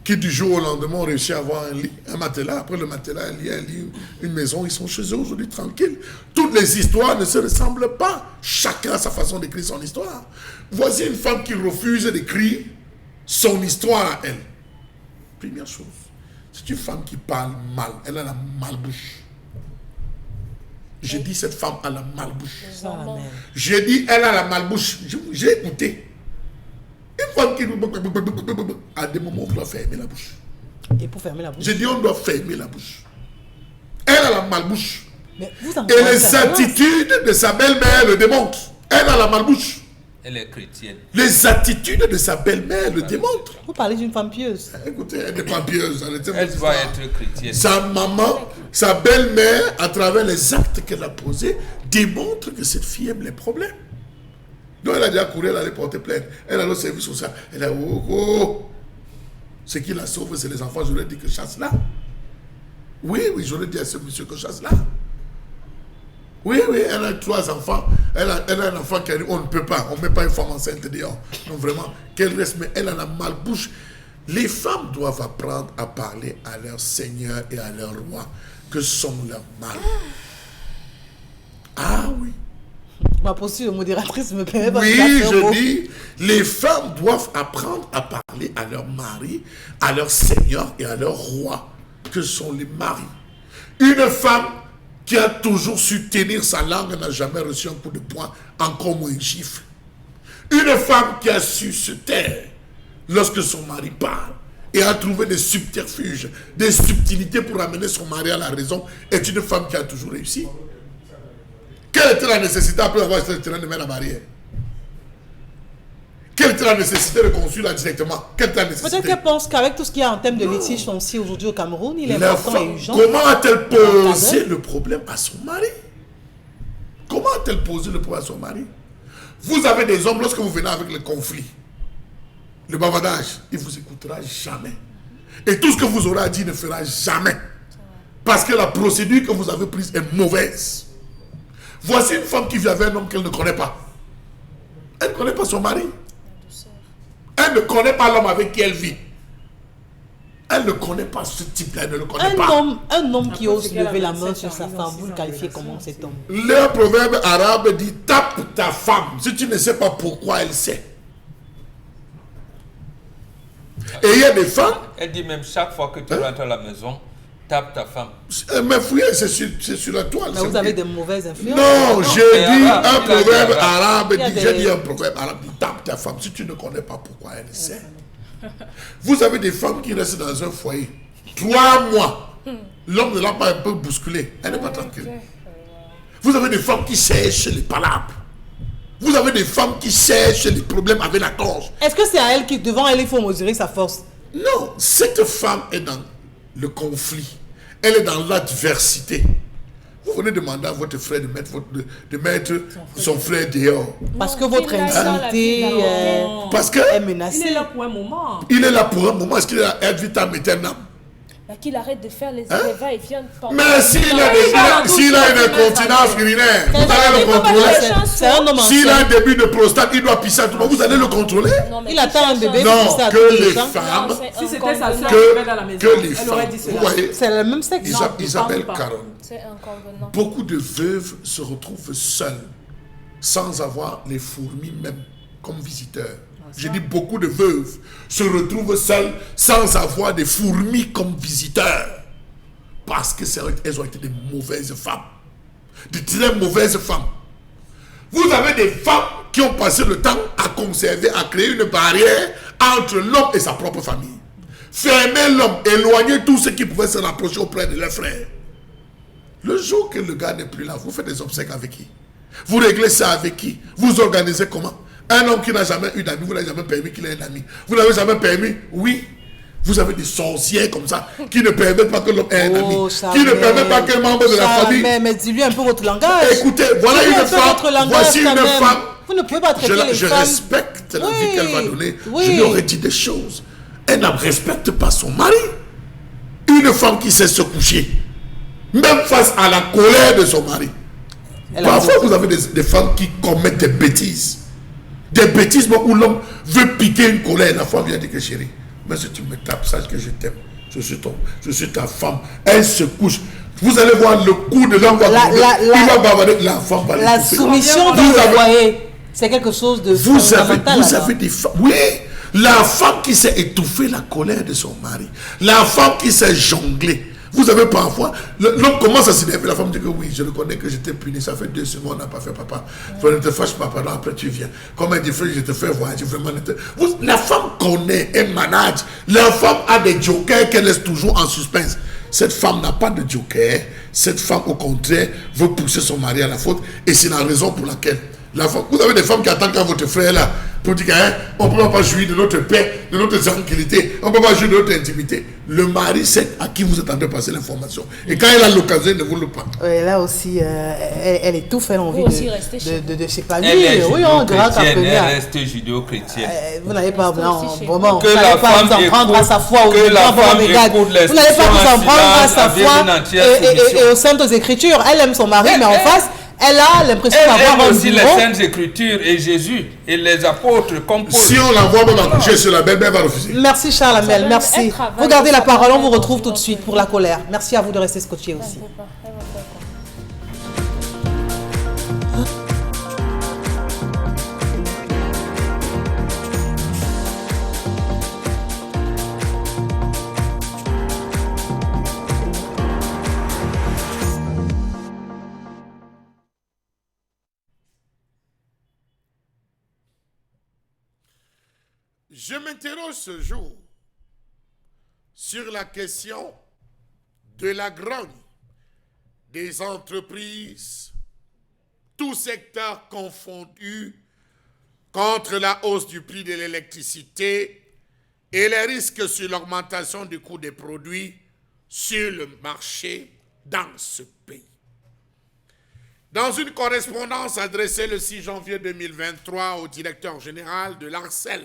Speaker 5: qui du jour au lendemain ont réussi à avoir un lit, un matelas, après le matelas, un lit, une maison, ils sont chez eux aujourd'hui tranquilles. Toutes les histoires ne se ressemblent pas. Chacun a sa façon d'écrire son histoire. Voici une femme qui refuse d'écrire son histoire à elle. Première chose, c'est une femme qui parle mal, elle a la malbouche. J'ai dit cette femme a la malbouche.
Speaker 1: Charles Hamel.
Speaker 5: J'ai dit elle a la malbouche. J'ai écouté. Une femme qui... À des moments, on doit fermer la bouche.
Speaker 1: Et pour fermer la bouche.
Speaker 5: J'ai dit on doit fermer la bouche. Elle a la malbouche.
Speaker 1: Mais vous
Speaker 5: Et
Speaker 1: encouragez
Speaker 5: les
Speaker 1: la violence.
Speaker 5: attitudes de sa belle-mère le démontrent. Elle a la malbouche.
Speaker 3: Elle est chrétienne.
Speaker 5: Les attitudes de sa belle-mère le démontrent.
Speaker 1: Vous parlez d'une femme pieuse.
Speaker 5: Écoutez, elle n'est pas pieuse.
Speaker 3: Elle doit être chrétienne.
Speaker 5: Sa maman, sa belle-mère, à travers les actes qu'elle a posés, démontre que cette fille aime les problèmes. Donc elle a déjà couru, elle allait porter plainte. Elle a le service social. Elle a ce qui la sauve, c'est les enfants. Je lui ai dit que chasse là. Oui, j'aurais dit à ce monsieur que chasse là. Oui, elle a 3 enfants. Elle a un enfant qui a dit on ne peut pas, on ne met pas une femme enceinte dehors. Donc vraiment, qu'elle reste, mais elle a la malbouche. Les femmes doivent apprendre à parler à leur Seigneur et à leur roi, que sont leurs maris. Ah oui.
Speaker 1: Ma posture de modératrice me permet pas de
Speaker 5: Oui,
Speaker 1: faire un mot.
Speaker 5: je dis, les femmes doivent apprendre à parler à leur mari, à leur Seigneur et à leur roi, que sont les maris. Une femme qui a toujours su tenir sa langue n'a jamais reçu un coup de poing, encore moins un gifle. Une femme qui a su se taire lorsque son mari parle et a trouvé des subterfuges, des subtilités pour amener son mari à la raison, est une femme qui a toujours réussi. Quelle était la nécessité après avoir été le terrain de mettre la barrière? Quelle était la nécessité de construire là directement? Quelle était la nécessité?
Speaker 1: Peut-être qu'elle pense qu'avec tout ce qu'il y a en termes de litige foncier aujourd'hui au Cameroun, il est
Speaker 5: La
Speaker 1: important et
Speaker 5: femme,
Speaker 1: urgent.
Speaker 5: comment a-t-elle posé
Speaker 1: Pardon?
Speaker 5: le problème à son mari? Comment a-t-elle posé le problème à son mari? Vous avez des hommes, lorsque vous venez avec le conflit, le bavardage, il ne vous écoutera jamais. Et tout ce que vous aurez à dire ne fera jamais. Parce que la procédure que vous avez prise est mauvaise. Voici une femme qui vit avec un homme qu'elle ne connaît pas. Elle ne connaît pas son mari. Elle ne connaît pas l'homme avec qui elle vit. Elle ne connaît pas ce type-là, elle ne le connaît pas.
Speaker 1: Un homme qui
Speaker 4: Après,
Speaker 1: ose
Speaker 4: c'est qu'elle
Speaker 1: lever
Speaker 4: a
Speaker 1: la main
Speaker 4: 27
Speaker 1: sur sa
Speaker 4: ans,
Speaker 1: femme, vous le
Speaker 4: 6 ans
Speaker 1: qualifiez
Speaker 4: de
Speaker 1: comment
Speaker 4: relation,
Speaker 1: cet homme?
Speaker 5: Le proverbe arabe dit tape ta femme si tu ne sais pas pourquoi elle sait. Et il y a des femmes,
Speaker 3: Elle dit même chaque fois que tu rentres à la maison, tape ta femme.
Speaker 5: mais fouillez, c'est sur la toile.
Speaker 1: Mais
Speaker 5: c'est
Speaker 1: vous avez
Speaker 5: fouillé.
Speaker 1: des mauvaises influences.
Speaker 5: Non, j'ai
Speaker 3: c'est
Speaker 5: dit
Speaker 3: arabe,
Speaker 5: un
Speaker 3: il a dit
Speaker 5: proverbe
Speaker 3: arabe.
Speaker 5: arabe,
Speaker 1: Il y a
Speaker 5: j'ai
Speaker 1: des-
Speaker 5: dit un proverbe arabe, dit tape ta femme si tu ne connais pas pourquoi elle sait. Vous avez des femmes qui restent dans un foyer 3 mois L'homme ne l'a pas un peu bousculé. Elle n'est pas tranquille. Vous avez des femmes qui cherchent les palabres. Vous avez des femmes qui cherchent les problèmes avec la gorge.
Speaker 1: Est-ce que c'est à elle qui, devant elle, il faut mesurer sa force?
Speaker 5: Non, cette femme est dans le conflit. Elle est dans l'adversité. Vous venez demander à votre frère de mettre son frère dehors.
Speaker 1: Parce que votre intimité
Speaker 5: Parce que
Speaker 1: est menacée.
Speaker 4: Il est là pour un moment.
Speaker 5: il est là pour un moment. Est-ce qu'il est ad vitam aeternam?
Speaker 2: Qu'il arrête de faire les va-et-vient.
Speaker 5: Mais s'il a une incontinence urinaire, vous allez le contrôler.
Speaker 1: C'est un homme
Speaker 5: S'il a un
Speaker 1: enceinte.
Speaker 5: début de prostate, il doit pisser à tout le monde. Vous allez le contrôler?
Speaker 1: Il attend un bébé.
Speaker 5: Non,
Speaker 1: pour ça,
Speaker 5: que
Speaker 1: tous
Speaker 5: les
Speaker 1: gens.
Speaker 5: femmes,
Speaker 4: Si c'était sa soeur qui
Speaker 5: que,
Speaker 4: était dans la maison,
Speaker 5: que les
Speaker 4: elle aurait
Speaker 5: femmes,
Speaker 4: dit
Speaker 5: vous
Speaker 4: cela.
Speaker 5: voyez,
Speaker 1: C'est le même sexe.
Speaker 4: Non.
Speaker 5: Isabelle
Speaker 4: parle pas.
Speaker 5: Caron,
Speaker 2: C'est inconvenant.
Speaker 5: beaucoup de veuves se retrouvent seules, sans avoir les fourmis même comme visiteurs. J'ai dit beaucoup de veuves se retrouvent seules, sans avoir des fourmis comme visiteurs. Parce qu'elles ont été des mauvaises femmes. De très mauvaises femmes. Vous avez des femmes qui ont passé le temps à conserver, à créer une barrière entre l'homme et sa propre famille. Fermer l'homme, éloigner tous ceux qui pouvaient se rapprocher auprès de leurs frères. Le jour que le gars n'est plus là, vous faites des obsèques avec qui? Vous réglez ça avec qui? Vous organisez comment? Un homme qui n'a jamais eu d'amis, vous n'avez jamais permis qu'il ait un ami. Vous n'avez jamais permis? Oui. Vous avez des sorcières comme ça qui ne permettent pas que l'homme ait un ami, qui ne permettent pas qu'un membre de la famille.
Speaker 1: Mais dis-lui un peu votre langage.
Speaker 5: Écoutez, voilà
Speaker 1: Dis-lui
Speaker 5: une
Speaker 1: un peu
Speaker 5: femme.
Speaker 1: votre langage
Speaker 5: Voici une
Speaker 1: quand même.
Speaker 5: femme.
Speaker 1: Vous ne pouvez pas traiter les
Speaker 5: Je
Speaker 1: femmes.
Speaker 5: respecte la vie qu'elle va donner.
Speaker 1: Oui.
Speaker 5: Je lui aurais dit des choses. Elle ne respecte pas son mari. Une femme qui sait se coucher, même face à la colère de son mari. Parfois, vous avez des femmes qui commettent des bêtises. Des bêtises où l'homme veut piquer une colère. La femme vient dire que chérie, mais si tu me tapes, sache que je t'aime. Je suis ta femme. Elle se couche. Vous allez voir le coup de l'homme va tomber. Il va bavarder. La femme va
Speaker 1: La
Speaker 5: l'étouffer.
Speaker 1: soumission dans le foyer, c'est quelque chose de fondamental.
Speaker 5: Vous avez des femmes. Oui, la femme qui sait étouffer la colère de son mari. La femme qui sait jongler. Vous avez parfois, l'homme commence à s'énerver, la femme dit que oui, je le connais, que j'étais puni, ça fait 2 semaines, on n'a pas fait papa. Ne te fâche pas, pardon, après tu viens. Comme elle dit, frère, je te fais voir, vraiment. La femme connaît, elle manage. La femme a des jokers qu'elle laisse toujours en suspense. Cette femme n'a pas de joker. Cette femme, au contraire, veut pousser son mari à la faute. Et c'est la raison pour laquelle vous avez des femmes qui attendent quand votre frère est là pour dire qu'on ne peut pas jouir de notre paix, de notre tranquillité, on ne peut pas jouir de notre intimité. Le mari sait à qui vous êtes en train de passer l'information. Et quand il a l'occasion, il ne vous le pas.
Speaker 1: Là aussi, elle étouffe, elle a envie de s'épanouir.
Speaker 3: Elle est
Speaker 1: Oui, on dira qu'à
Speaker 3: judéo-chrétienne, elle
Speaker 1: première.
Speaker 3: reste judéo-chrétienne.
Speaker 1: Vous n'allez pas vraiment,
Speaker 3: Que
Speaker 1: vous
Speaker 3: la
Speaker 1: n'allez pas
Speaker 3: femme
Speaker 1: vous en prendre à sa foi.
Speaker 3: que la femme écoute les
Speaker 1: Vous n'allez pas vous en prendre à sa
Speaker 3: instructions
Speaker 1: foi
Speaker 3: en silence, avec une entière
Speaker 1: et
Speaker 3: soumission.
Speaker 1: aux saintes écritures. Elle aime son mari, mais en face, elle a l'impression
Speaker 3: Elle
Speaker 1: d'avoir
Speaker 3: aime
Speaker 1: un
Speaker 3: aussi les
Speaker 1: bureau.
Speaker 3: saintes écritures et Jésus et les apôtres comme Paul.
Speaker 5: Si on l'envoie même à coucher sur la belle, elle va refuser.
Speaker 1: Merci Charles Amel,
Speaker 2: Ça
Speaker 1: merci.
Speaker 2: elle travaille,
Speaker 1: Vous gardez la
Speaker 2: ça
Speaker 1: parole, on
Speaker 2: travaille
Speaker 1: vous retrouve
Speaker 2: dans
Speaker 1: tout de
Speaker 2: une
Speaker 1: suite
Speaker 2: autre
Speaker 1: pour la colère. Merci à vous de rester scotché aussi.
Speaker 5: Je m'interroge ce jour sur la question de la grogne des entreprises, tous secteurs confondus, contre la hausse du prix de l'électricité et les risques sur l'augmentation du coût des produits sur le marché dans ce pays. Dans une correspondance adressée le 6 janvier 2023 au directeur général de l'ARCEL,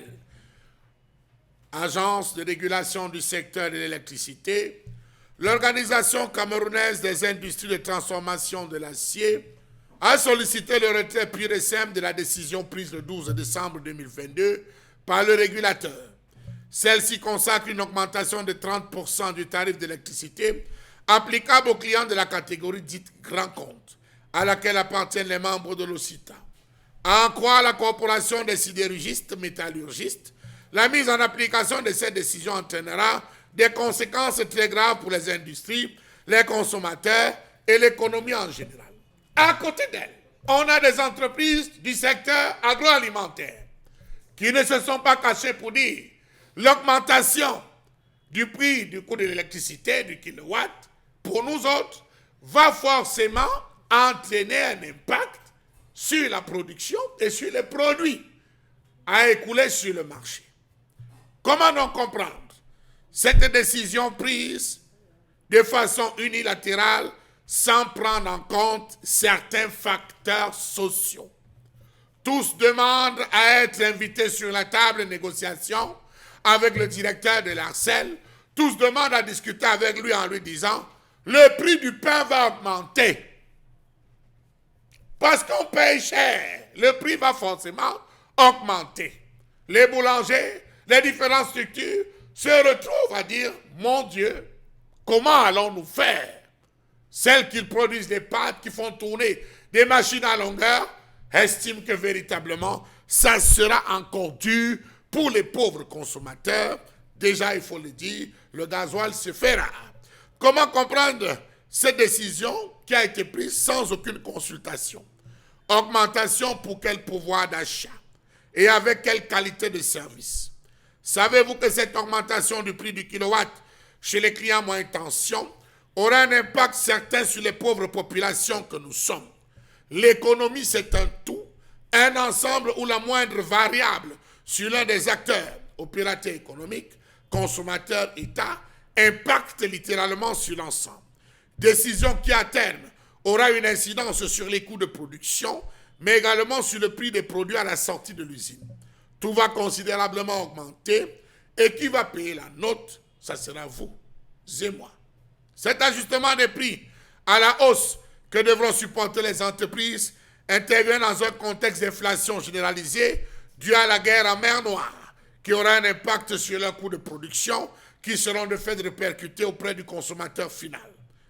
Speaker 5: Agence de régulation du secteur de l'électricité, l'Organisation camerounaise des industries de transformation de l'acier a sollicité le retrait pur et simple de la décision prise le 12 décembre 2022 par le régulateur. Celle-ci consacre une augmentation de 30% du tarif d'électricité applicable aux clients de la catégorie dite grand compte, à laquelle appartiennent les membres de l'OCITA. À en croire la corporation des sidérurgistes métallurgistes, la mise en application de cette décision entraînera des conséquences très graves pour les industries, les consommateurs et l'économie en général. À côté d'elle, on a des entreprises du secteur agroalimentaire qui ne se sont pas cachées pour dire l'augmentation du prix du coût de l'électricité, du kilowatt, pour nous autres, va forcément entraîner un impact sur la production et sur les produits à écouler sur le marché. Comment donc comprendre cette décision prise de façon unilatérale sans prendre en compte certains facteurs sociaux? Tous demandent à être invités sur la table de négociation avec le directeur de l'Arcel. Tous demandent à discuter avec lui en lui disant « Le prix du pain va augmenter. Parce qu'on paye cher, le prix va forcément augmenter. » Les boulangers, les différentes structures se retrouvent à dire « Mon Dieu, comment allons-nous faire ?» Celles qui produisent des pâtes, qui font tourner des machines à longueur, estiment que véritablement, ça sera encore dur pour les pauvres consommateurs. Déjà, il faut le dire, le gasoil se fait rare. Comment comprendre cette décision qui a été prise sans aucune consultation? Augmentation pour quel pouvoir d'achat? Et avec quelle qualité de service? Savez-vous que cette augmentation du prix du kilowatt chez les clients moyenne tension aura un impact certain sur les pauvres populations que nous sommes? L'économie, c'est un tout, un ensemble où la moindre variable sur l'un des acteurs, opérateurs économiques, consommateurs, État, impacte littéralement sur l'ensemble. Décision qui, à terme, aura une incidence sur les coûts de production, mais également sur le prix des produits à la sortie de l'usine. Tout va considérablement augmenter, et qui va payer la note? Ça sera vous et moi. Cet ajustement des prix à la hausse que devront supporter les entreprises intervient dans un contexte d'inflation généralisée due à la guerre en mer Noire, qui aura un impact sur leurs coûts de production qui seront de fait répercutés auprès du consommateur final.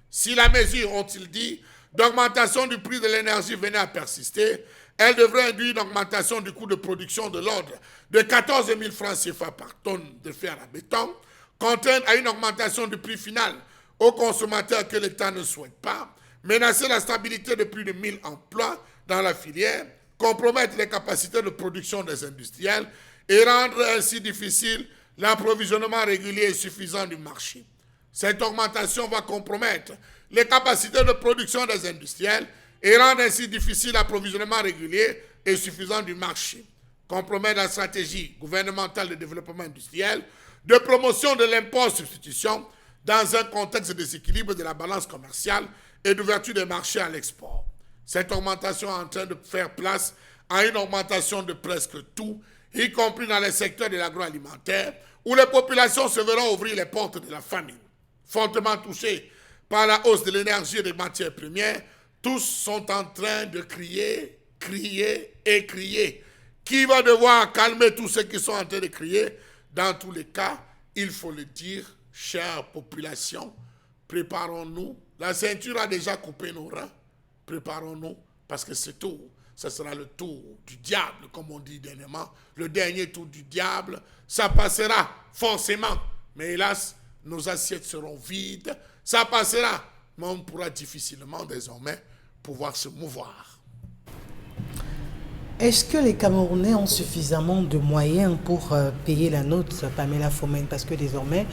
Speaker 5: Si la mesure, ont-ils dit, d'augmentation du prix de l'énergie venait à persister, elle devrait induire une augmentation du coût de production de l'ordre de 14 000 francs CFA par tonne de fer à béton, contraindre à une augmentation du prix final aux consommateurs que l'État ne souhaite pas, menacer la stabilité de plus de 1000 emplois dans la filière, compromettre les capacités de production des industriels et rendre ainsi difficile l'approvisionnement régulier et suffisant du marché. Cette augmentation va compromettre les capacités de production des industriels et rendre ainsi difficile l'approvisionnement régulier et suffisant du marché. Compromettre la stratégie gouvernementale de développement industriel, de promotion de l'import-substitution dans un contexte de déséquilibre de la balance commerciale et d'ouverture des marchés à l'export. Cette augmentation est en train de faire place à une augmentation de presque tout, y compris dans les secteurs de l'agroalimentaire, où les populations se verront ouvrir les portes de la famine. Fortement touchés par la hausse de l'énergie et des matières premières, tous sont en train de crier, crier et crier. Qui va devoir calmer tous ceux qui sont en train de crier? Dans tous les cas, il faut le dire, chère population, préparons-nous. La ceinture a déjà coupé nos reins. Préparons-nous, parce que ce tour, ce sera le tour du diable, comme on dit dernièrement. Le dernier tour du diable, ça passera forcément. Mais hélas, nos assiettes seront vides. Ça passera, mais on pourra difficilement désormais pouvoir se mouvoir.
Speaker 1: Est-ce que les Camerounais ont suffisamment de moyens pour payer la note, Pamela Fomen? Parce que désormais,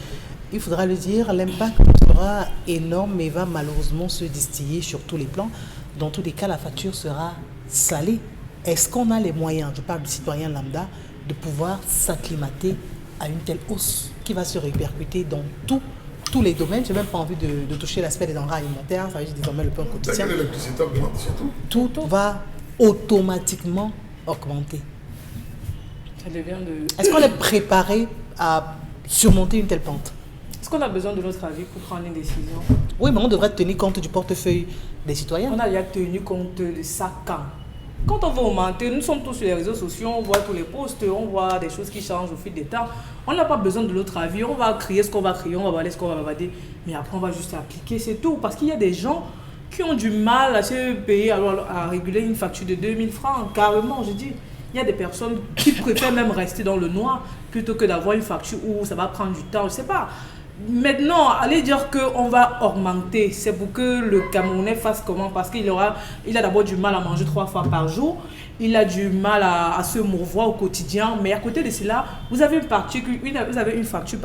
Speaker 1: il faudra le dire, l'impact sera énorme mais va malheureusement se distiller sur tous les plans. Dans tous les cas, la facture sera salée. Est-ce qu'on a les moyens, je parle du citoyen lambda, de pouvoir s'acclimater à une telle hausse qui va se répercuter dans tous les domaines? Je n'ai même pas envie de toucher l'aspect des denrées alimentaires, ça va être désormais le pain quotidien.
Speaker 5: L'électricité augmente, c'est tout.
Speaker 1: Tout va automatiquement augmenter.
Speaker 4: Ça devient de...
Speaker 1: Est-ce qu'on est préparé à surmonter une telle pente?
Speaker 4: Est-ce qu'on a besoin de notre avis pour prendre une décision?
Speaker 1: Oui, mais on devrait tenir compte du portefeuille des citoyens.
Speaker 4: On a déjà tenu compte de ça quand on va augmenter, nous sommes tous sur les réseaux sociaux, on voit tous les posts, on voit des choses qui changent au fil des temps. On n'a pas besoin de notre avis, on va crier ce qu'on va crier, on va baler ce qu'on va baler, mais après on va juste appliquer, c'est tout. Parce qu'il y a des gens qui ont du mal à se payer, à réguler une facture de 2000 francs, carrément, je dis. Il y a des personnes qui préfèrent même rester dans le noir plutôt que d'avoir une facture où ça va prendre du temps, je ne sais pas. Maintenant, aller dire qu'on va augmenter, c'est pour que le Camerounais fasse comment? Parce qu'il a d'abord du mal à manger 3 fois par jour, il a du mal à se mouvoir au quotidien, mais à côté de cela, vous avez une facture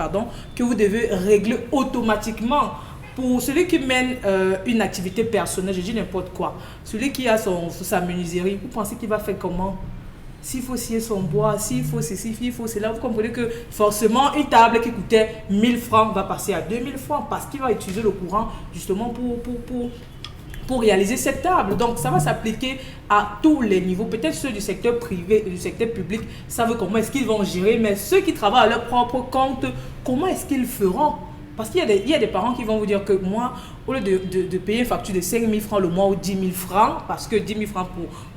Speaker 4: que vous devez régler automatiquement. Pour celui qui mène une activité personnelle, je dis n'importe quoi, celui qui a sa menuiserie, vous pensez qu'il va faire comment? S'il faut scier son bois, s'il faut ceci, s'il faut cela, vous comprenez que forcément une table qui coûtait 1000 francs va passer à 2000 francs parce qu'il va utiliser le courant justement pour réaliser cette table. Donc ça va s'appliquer à tous les niveaux. Peut-être ceux du secteur privé et du secteur public savent comment est-ce qu'ils vont gérer, mais ceux qui travaillent à leur propre compte, comment est-ce qu'ils feront? Parce qu'il y a des parents qui vont vous dire que moi, au lieu de payer une facture de 5 000 francs le mois ou 10 000 francs, parce que 10 000 francs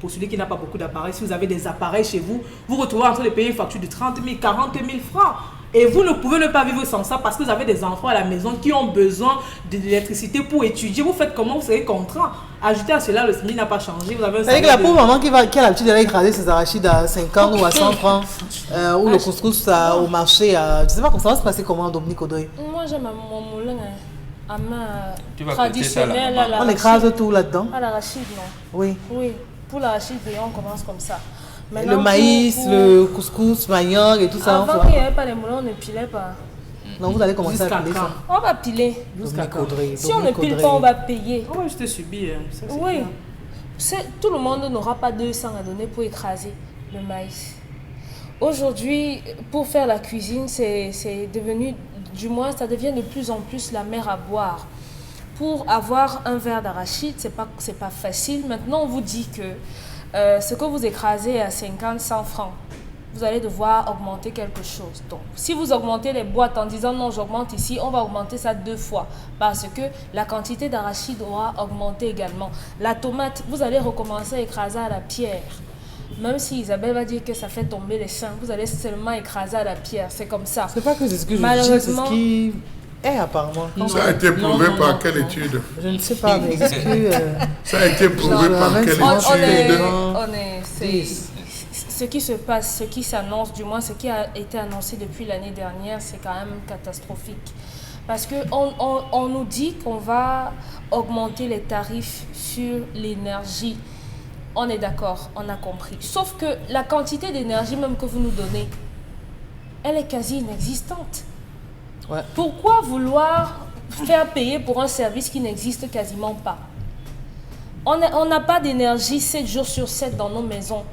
Speaker 4: pour celui qui n'a pas beaucoup d'appareils, si vous avez des appareils chez vous, vous retrouvez en train de payer une facture de 30 000, 40 000 francs. Et vous ne pouvez ne pas vivre sans ça parce que vous avez des enfants à la maison qui ont besoin de l'électricité pour étudier. Vous faites comment? Vous serez contraint. Ajoutez à cela, le SMIC n'a pas changé. Vous avez un
Speaker 1: C'est-à-dire que la pauvre maman qui a l'habitude d'aller écraser ses arachides à 50 ou à 100 francs, ou le couscous au marché, je ne sais pas comment ça va se passer comment, Dominique Audrey.
Speaker 2: Moi, j'aime mon moulin à main
Speaker 3: Tu vas
Speaker 2: traditionnelle.
Speaker 3: péter ça,
Speaker 1: On écrase tout là-dedans.
Speaker 2: À l'arachide, non?
Speaker 1: Oui.
Speaker 2: Oui, pour l'arachide, on commence comme ça.
Speaker 1: Et
Speaker 2: Maintenant,
Speaker 1: le maïs, le couscous, manioc et tout ça.
Speaker 2: Avant qu'il n'y avait pas les moulins, on ne pilait pas.
Speaker 1: Donc vous allez commencer
Speaker 4: Jusqu'à
Speaker 1: à piler ça.
Speaker 2: On va piler.
Speaker 1: Dominique Audrey.
Speaker 2: Si on ne pile pas, on va payer.
Speaker 4: Oh, ouais, je te subis. Ça, c'est
Speaker 2: Oui.
Speaker 4: clair.
Speaker 2: Tout le monde n'aura pas 200 à donner pour écraser le maïs. Aujourd'hui, pour faire la cuisine, c'est devenu, du moins, ça devient de plus en plus la mer à boire. Pour avoir un verre d'arachide, c'est pas facile. Maintenant, on vous dit que ce que vous écrasez à 50, 100 francs, vous allez devoir augmenter quelque chose. Donc, si vous augmentez les boîtes en disant non, j'augmente ici, on va augmenter ça 2 fois parce que la quantité d'arachide aura augmenté également. La tomate, vous allez recommencer à écraser à la pierre. Même si Isabelle va dire que ça fait tomber les seins, vous allez seulement écraser à la pierre. C'est comme ça.
Speaker 1: C'est pas que c'est ce que je dis, c'est
Speaker 2: Malheureusement,
Speaker 1: ce qui est apparemment.
Speaker 5: Ça a été prouvé par quelle étude?
Speaker 1: Je ne sais pas, mais est-ce que...
Speaker 5: Ça a été prouvé par quelle étude?
Speaker 2: Ce qui se passe, ce qui s'annonce, du moins ce qui a été annoncé depuis l'année dernière, c'est quand même catastrophique. Parce qu'on nous dit qu'on va augmenter les tarifs sur l'énergie. On est d'accord, on a compris. Sauf que la quantité d'énergie même que vous nous donnez, elle est quasi inexistante.
Speaker 1: Ouais.
Speaker 2: Pourquoi vouloir faire payer pour un service qui n'existe quasiment pas? On n'a pas d'énergie 7 jours sur 7 dans nos maisons.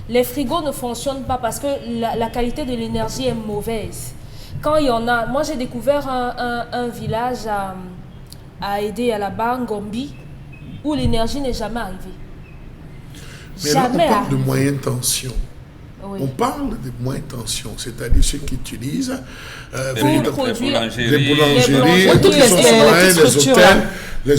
Speaker 2: Les frigos ne fonctionnent pas parce que la qualité de l'énergie est mauvaise. Quand il y en a... Moi, j'ai découvert un village à aider à la Ngombi où l'énergie n'est jamais arrivée.
Speaker 5: Mais là, on
Speaker 2: Jamais
Speaker 5: parle de
Speaker 2: arrivée.
Speaker 5: moyenne tension.
Speaker 2: Oui.
Speaker 5: On parle de moyenne tension, c'est-à-dire ceux qui utilisent
Speaker 3: Les
Speaker 2: produire-
Speaker 5: les
Speaker 3: boulangeries.
Speaker 5: boulangeries,
Speaker 2: Oui,
Speaker 5: ceux qui sont
Speaker 1: toutes
Speaker 5: sous
Speaker 1: les
Speaker 5: moyenne, les
Speaker 1: structures,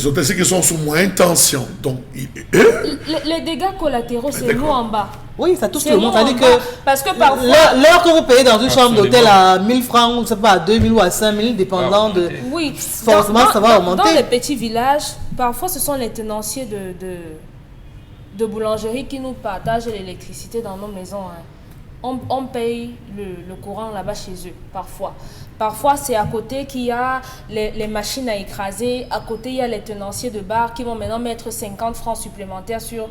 Speaker 5: hôtels, ceux qui sont sous moyenne tension. Donc,
Speaker 2: Les dégâts collatéraux, c'est nous
Speaker 5: d'accord.
Speaker 2: en bas.
Speaker 1: Oui, ça touche
Speaker 2: C'est
Speaker 1: tout le monde.
Speaker 2: nous en
Speaker 1: C'est-à-dire
Speaker 2: bas.
Speaker 1: que
Speaker 2: Parce que parfois...
Speaker 1: l'heure que vous payez dans une chambre
Speaker 3: Absolument.
Speaker 1: d'hôtel à 1000 francs, ou je sais pas, à 2000 ou à 5000, dépendant de...
Speaker 3: augmenter.
Speaker 2: Oui,
Speaker 1: Forcément, ça va augmenter.
Speaker 2: Dans les petits villages, parfois ce sont les tenanciers de boulangerie qui nous partagent l'électricité dans nos maisons. Hein. On paye le courant là-bas chez eux, parfois. Parfois, c'est à côté qu'il y a les machines à écraser. À côté, il y a les tenanciers de bar qui vont maintenant mettre 50 francs supplémentaires sur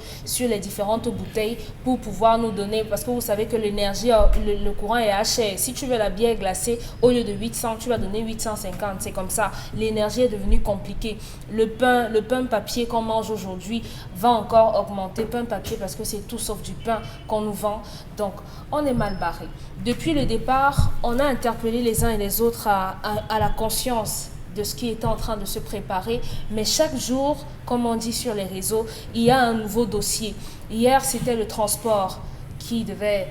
Speaker 2: les différentes bouteilles pour pouvoir nous donner. Parce que vous savez que l'énergie, le courant est à cher. Si tu veux la bière glacée, au lieu de 800, tu vas donner 850. C'est comme ça. L'énergie est devenue compliquée. Le pain papier qu'on mange aujourd'hui va encore augmenter. Pain papier parce que c'est tout sauf du pain qu'on nous vend. Donc, on est mal barré. Depuis le départ, on a interpellé les uns et les autres à la conscience de ce qui était en train de se préparer. Mais chaque jour, comme on dit sur les réseaux, il y a un nouveau dossier. Hier, c'était le transport qui devait...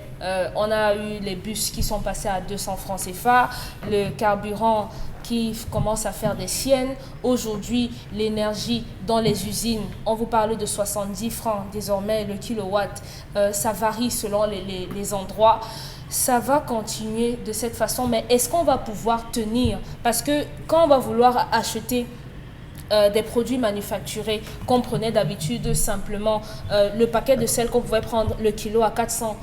Speaker 2: on a eu les bus qui sont passés à 200 francs CFA, le carburant qui commence à faire des siennes. Aujourd'hui, l'énergie dans les usines, on vous parle de 70 francs désormais le kilowatt. Ça varie selon les endroits. Ça va continuer de cette façon, mais est-ce qu'on va pouvoir tenir? Parce que quand on va vouloir acheter des produits manufacturés qu'on prenait d'habitude simplement, le paquet de sel qu'on pouvait prendre le kilo à 400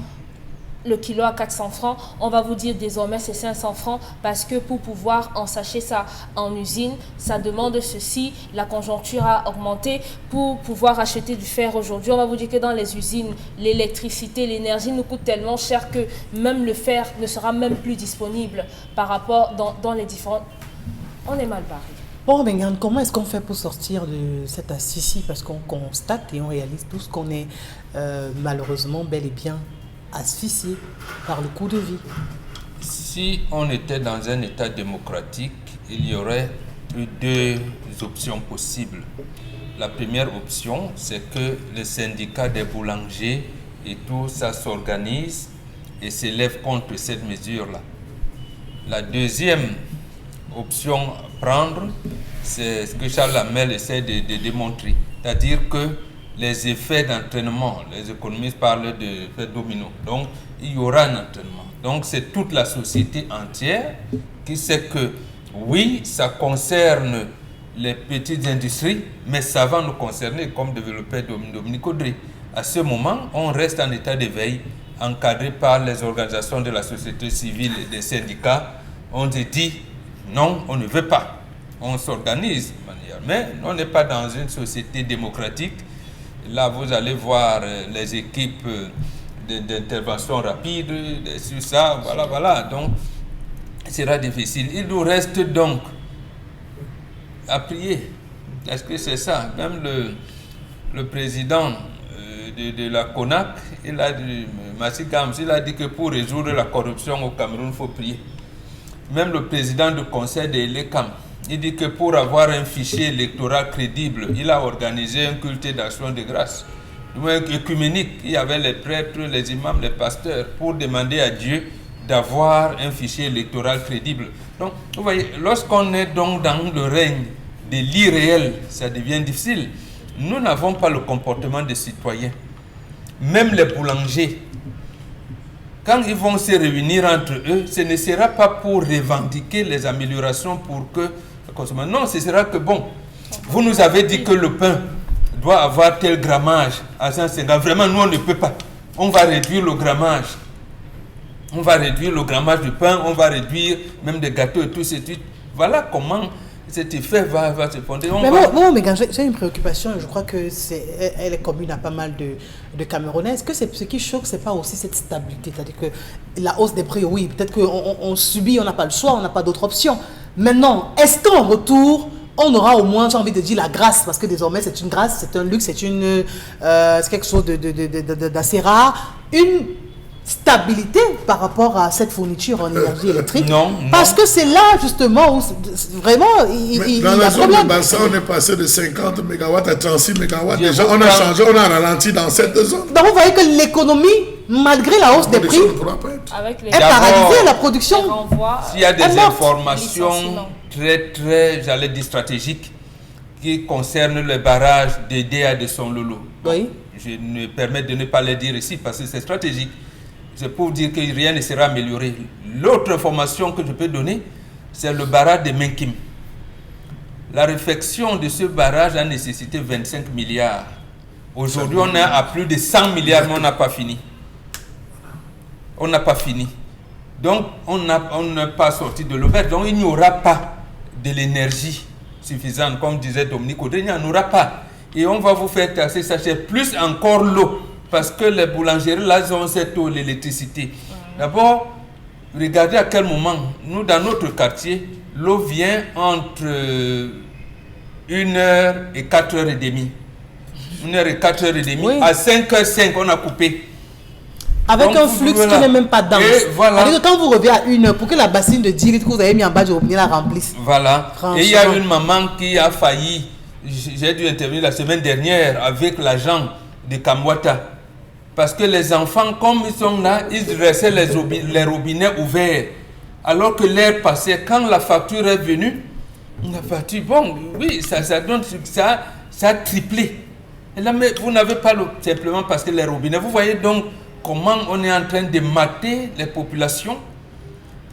Speaker 2: francs, on va vous dire désormais c'est 500 francs parce que pour pouvoir ensacher ça en usine, ça demande ceci, la conjoncture a augmenté. Pour pouvoir acheter du fer aujourd'hui, on va vous dire que dans les usines, l'électricité, l'énergie nous coûte tellement cher que même le fer ne sera même plus disponible par rapport dans les différents... On est mal barré.
Speaker 1: Bon, Bengan, comment est-ce qu'on fait pour sortir de cette asphyxie? Parce qu'on constate et on réalise tous qu'on est malheureusement bel et bien asphyxié par le coût de vie.
Speaker 3: Si on était dans un État démocratique, il y aurait eu deux options possibles. La première option, c'est que les syndicats des boulangers et tout ça s'organise et s'élève contre cette mesure-là. La deuxième option à prendre, c'est ce que Charles Hamel essaie de démontrer, c'est-à-dire que les effets d'entraînement, les économistes parlent d'effets domino, donc il y aura un entraînement. Donc c'est toute la société entière qui sait que oui, ça concerne les petites industries, mais ça va nous concerner, comme développait Dominique Audrey. À ce moment, on reste en état d'éveil, encadré par les organisations de la société civile et des syndicats. On se dit, non, on ne veut pas. On s'organise, mais on n'est pas dans une société démocratique. Là, vous allez voir les équipes d'intervention rapide, sur ça, voilà. Donc, ce sera difficile. Il nous reste donc à prier. Est-ce que c'est ça? Même le président de la CONAC, il a dit, Massi Gams, il a dit que pour résoudre la corruption au Cameroun, il faut prier. Même le président du conseil de l'ECAM, il dit que pour avoir un fichier électoral crédible, il a organisé un culte d'action de grâce. Écuménique, il y avait les prêtres, les imams, les pasteurs, pour demander à Dieu d'avoir un fichier électoral crédible. Donc, vous voyez, lorsqu'on est donc dans le règne de l'irréel, ça devient difficile. Nous n'avons pas le comportement des citoyens. Même les boulangers, quand ils vont se réunir entre eux, ce ne sera pas pour revendiquer les améliorations pour que le consommateur... Non, ce sera que bon, vous nous avez dit que le pain doit avoir tel grammage à 150. Vraiment, nous, on ne peut pas. On va réduire le grammage. On va réduire le grammage du pain, on va réduire même des gâteaux et tout ce suite. Voilà comment cet effet va se fonder.
Speaker 1: Mais j'ai une préoccupation et je crois que elle est commune à pas mal de Camerounais. Est-ce que ce qui choque, c'est pas aussi cette stabilité? C'est-à-dire que la hausse des prix, oui, peut-être qu'on subit, on n'a pas le choix, on n'a pas d'autre option. Maintenant, est-ce qu'en retour, on aura au moins, j'ai envie de dire, la grâce, parce que désormais c'est une grâce, c'est un luxe, c'est quelque chose d'assez rare, une stabilité par rapport à cette fourniture en énergie électrique?
Speaker 3: Non.
Speaker 1: Parce que c'est là justement où vraiment il
Speaker 5: dans
Speaker 1: y a
Speaker 5: la zone
Speaker 1: problème.
Speaker 5: de bassin, on est passé de 50 MW à 36 MW. Déjà,
Speaker 3: vous
Speaker 5: on a
Speaker 3: parle-
Speaker 5: changé, on a ralenti dans cette zone.
Speaker 1: Donc vous voyez que l'économie, malgré la hausse des prix,
Speaker 5: Ne pourra pas être.
Speaker 2: Avec les
Speaker 1: est paralysée, la
Speaker 2: les
Speaker 1: production.
Speaker 2: renvois,
Speaker 3: S'il y a des
Speaker 1: Elle monte.
Speaker 3: informations
Speaker 2: Licenciement.
Speaker 3: très, j'allais dire stratégiques, qui concernent le barrage de DA de Sonlolo.
Speaker 1: Oui.
Speaker 3: Je me permets de ne pas les dire ici parce que c'est stratégique. C'est pour dire que rien ne sera amélioré. L'autre information que je peux donner, c'est le barrage de Menkim. La réfection de ce barrage a nécessité 25 milliards. Aujourd'hui, on est à plus de 100 milliards, mais on n'a pas fini. On n'a pas fini. Donc, on n'est pas sorti de l'auberge. Donc, il n'y aura pas de l'énergie suffisante. Comme disait Dominique Audrey, il n'y en aura pas. Et on va vous faire taxer, sachez, plus encore l'eau. Parce que les boulangeries, là, ils ont cette eau, l'électricité. D'abord, regardez à quel moment, nous, dans notre quartier, l'eau vient entre 1h et 4h30. 1h et 4h30.
Speaker 1: Oui.
Speaker 3: À 5h05, on a coupé.
Speaker 1: Avec
Speaker 3: Donc,
Speaker 1: un
Speaker 3: vous
Speaker 1: flux
Speaker 3: pouvez
Speaker 1: qui
Speaker 3: là.
Speaker 1: n'est même pas dense.
Speaker 3: Et voilà.
Speaker 1: C'est-à-dire que quand vous revenez à 1 heure, pour que la bassine de 10 litres que vous avez mis en bas du robinet la remplisse.
Speaker 3: Voilà.
Speaker 1: Franchement.
Speaker 3: Et il y a une maman qui a failli. J'ai dû intervenir la semaine dernière avec l'agent de Kamwata. Parce que les enfants, comme ils sont là, ils laissaient les robinets ouverts. Alors que l'air passait. Quand la facture est venue, la facture, bon, oui, ça donne, ça a triplé. Et là, mais vous n'avez pas simplement parce que les robinets. Vous voyez donc comment on est en train de mater les populations.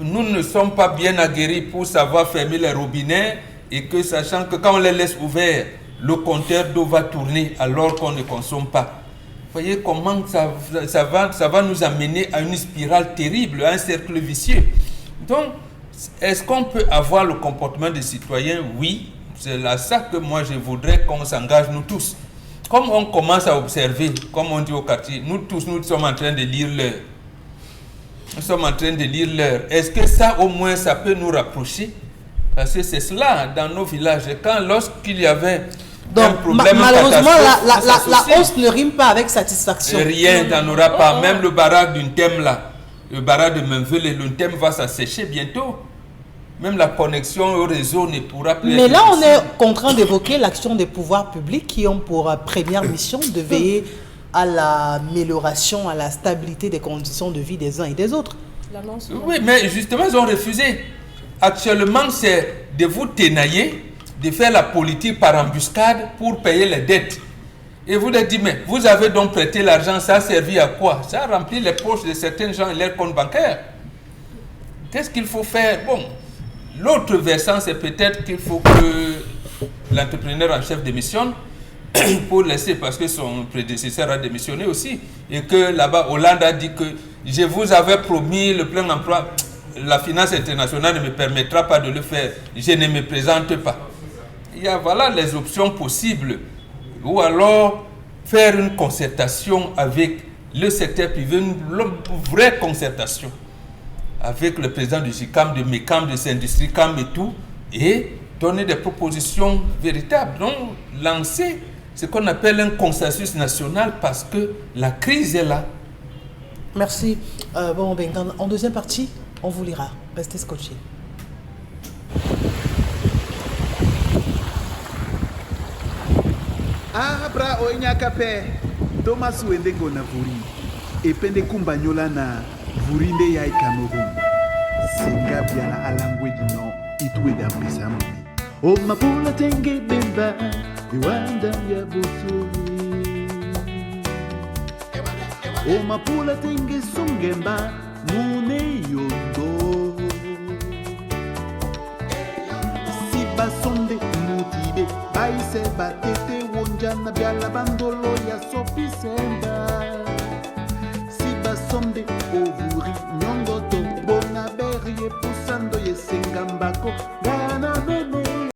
Speaker 3: Nous ne sommes pas bien aguerris pour savoir fermer les robinets et que sachant que quand on les laisse ouverts, le compteur d'eau va tourner alors qu'on ne consomme pas. Vous voyez comment ça va nous amener à une spirale terrible, à un cercle vicieux. Donc, est-ce qu'on peut avoir le comportement des citoyens? Oui, c'est là ça que moi je voudrais qu'on s'engage nous tous. Comme on commence à observer, comme on dit au quartier, nous tous, nous sommes en train de lire l'heure. Nous sommes en train de lire l'heure. Est-ce que ça, au moins, ça peut nous rapprocher Parce que c'est cela dans nos villages. Quand lorsqu'il y avait un
Speaker 1: Donc,
Speaker 3: problème,
Speaker 1: malheureusement,
Speaker 3: catastrophe,
Speaker 1: la hausse ne rime pas avec satisfaction.
Speaker 3: rien n'en aura pas. Même le barrage d'une thème là, le barrage de Menvelle, le thème va s'assécher bientôt. Même la connexion au réseau ne pourra plus.
Speaker 1: Mais
Speaker 3: être
Speaker 1: là, on
Speaker 3: possible.
Speaker 1: est contraint d'évoquer l'action des pouvoirs publics qui ont pour première mission de veiller à l'amélioration, à la stabilité des conditions de vie des uns et des autres.
Speaker 2: L'annonce.
Speaker 3: Oui, mais justement, ils ont refusé. Actuellement, c'est de vous tenailler, de faire la politique par embuscade pour payer les dettes. Et vous leur dites, mais vous avez donc prêté l'argent, ça a servi à quoi? Ça a rempli les poches de certains gens et leurs comptes bancaires. Qu'est-ce qu'il faut faire? Bon, l'autre versant, c'est peut-être qu'il faut que l'entrepreneur en chef démissionne pour laisser, parce que son prédécesseur a démissionné aussi, et que là-bas, Hollande a dit que je vous avais promis le plein emploi, la finance internationale ne me permettra pas de le faire, je ne me présente pas. Il y a voilà les options possibles, ou alors faire une concertation avec le secteur privé, une vraie concertation avec le président du GICAM, de MECAM, de Syndustrie-CAM et tout, et donner des propositions véritables. Donc, lancer ce qu'on appelle un consensus national parce que la crise est là.
Speaker 1: Merci. Bon, ben, en deuxième partie, on vous lira. Restez scotchés.
Speaker 6: Abra oinyakape Thomas Wendengo na vuri epende kumbanyola na vuri nde ya Cameroun singa biana alangwe dino itweda pesambi o mapula tenge bemba iwanda ya busuri o mapula tenge sungemba mune yondo si basonde mutibe baise batete wonjana byala bandolo ya sofisemba si basonde ovuri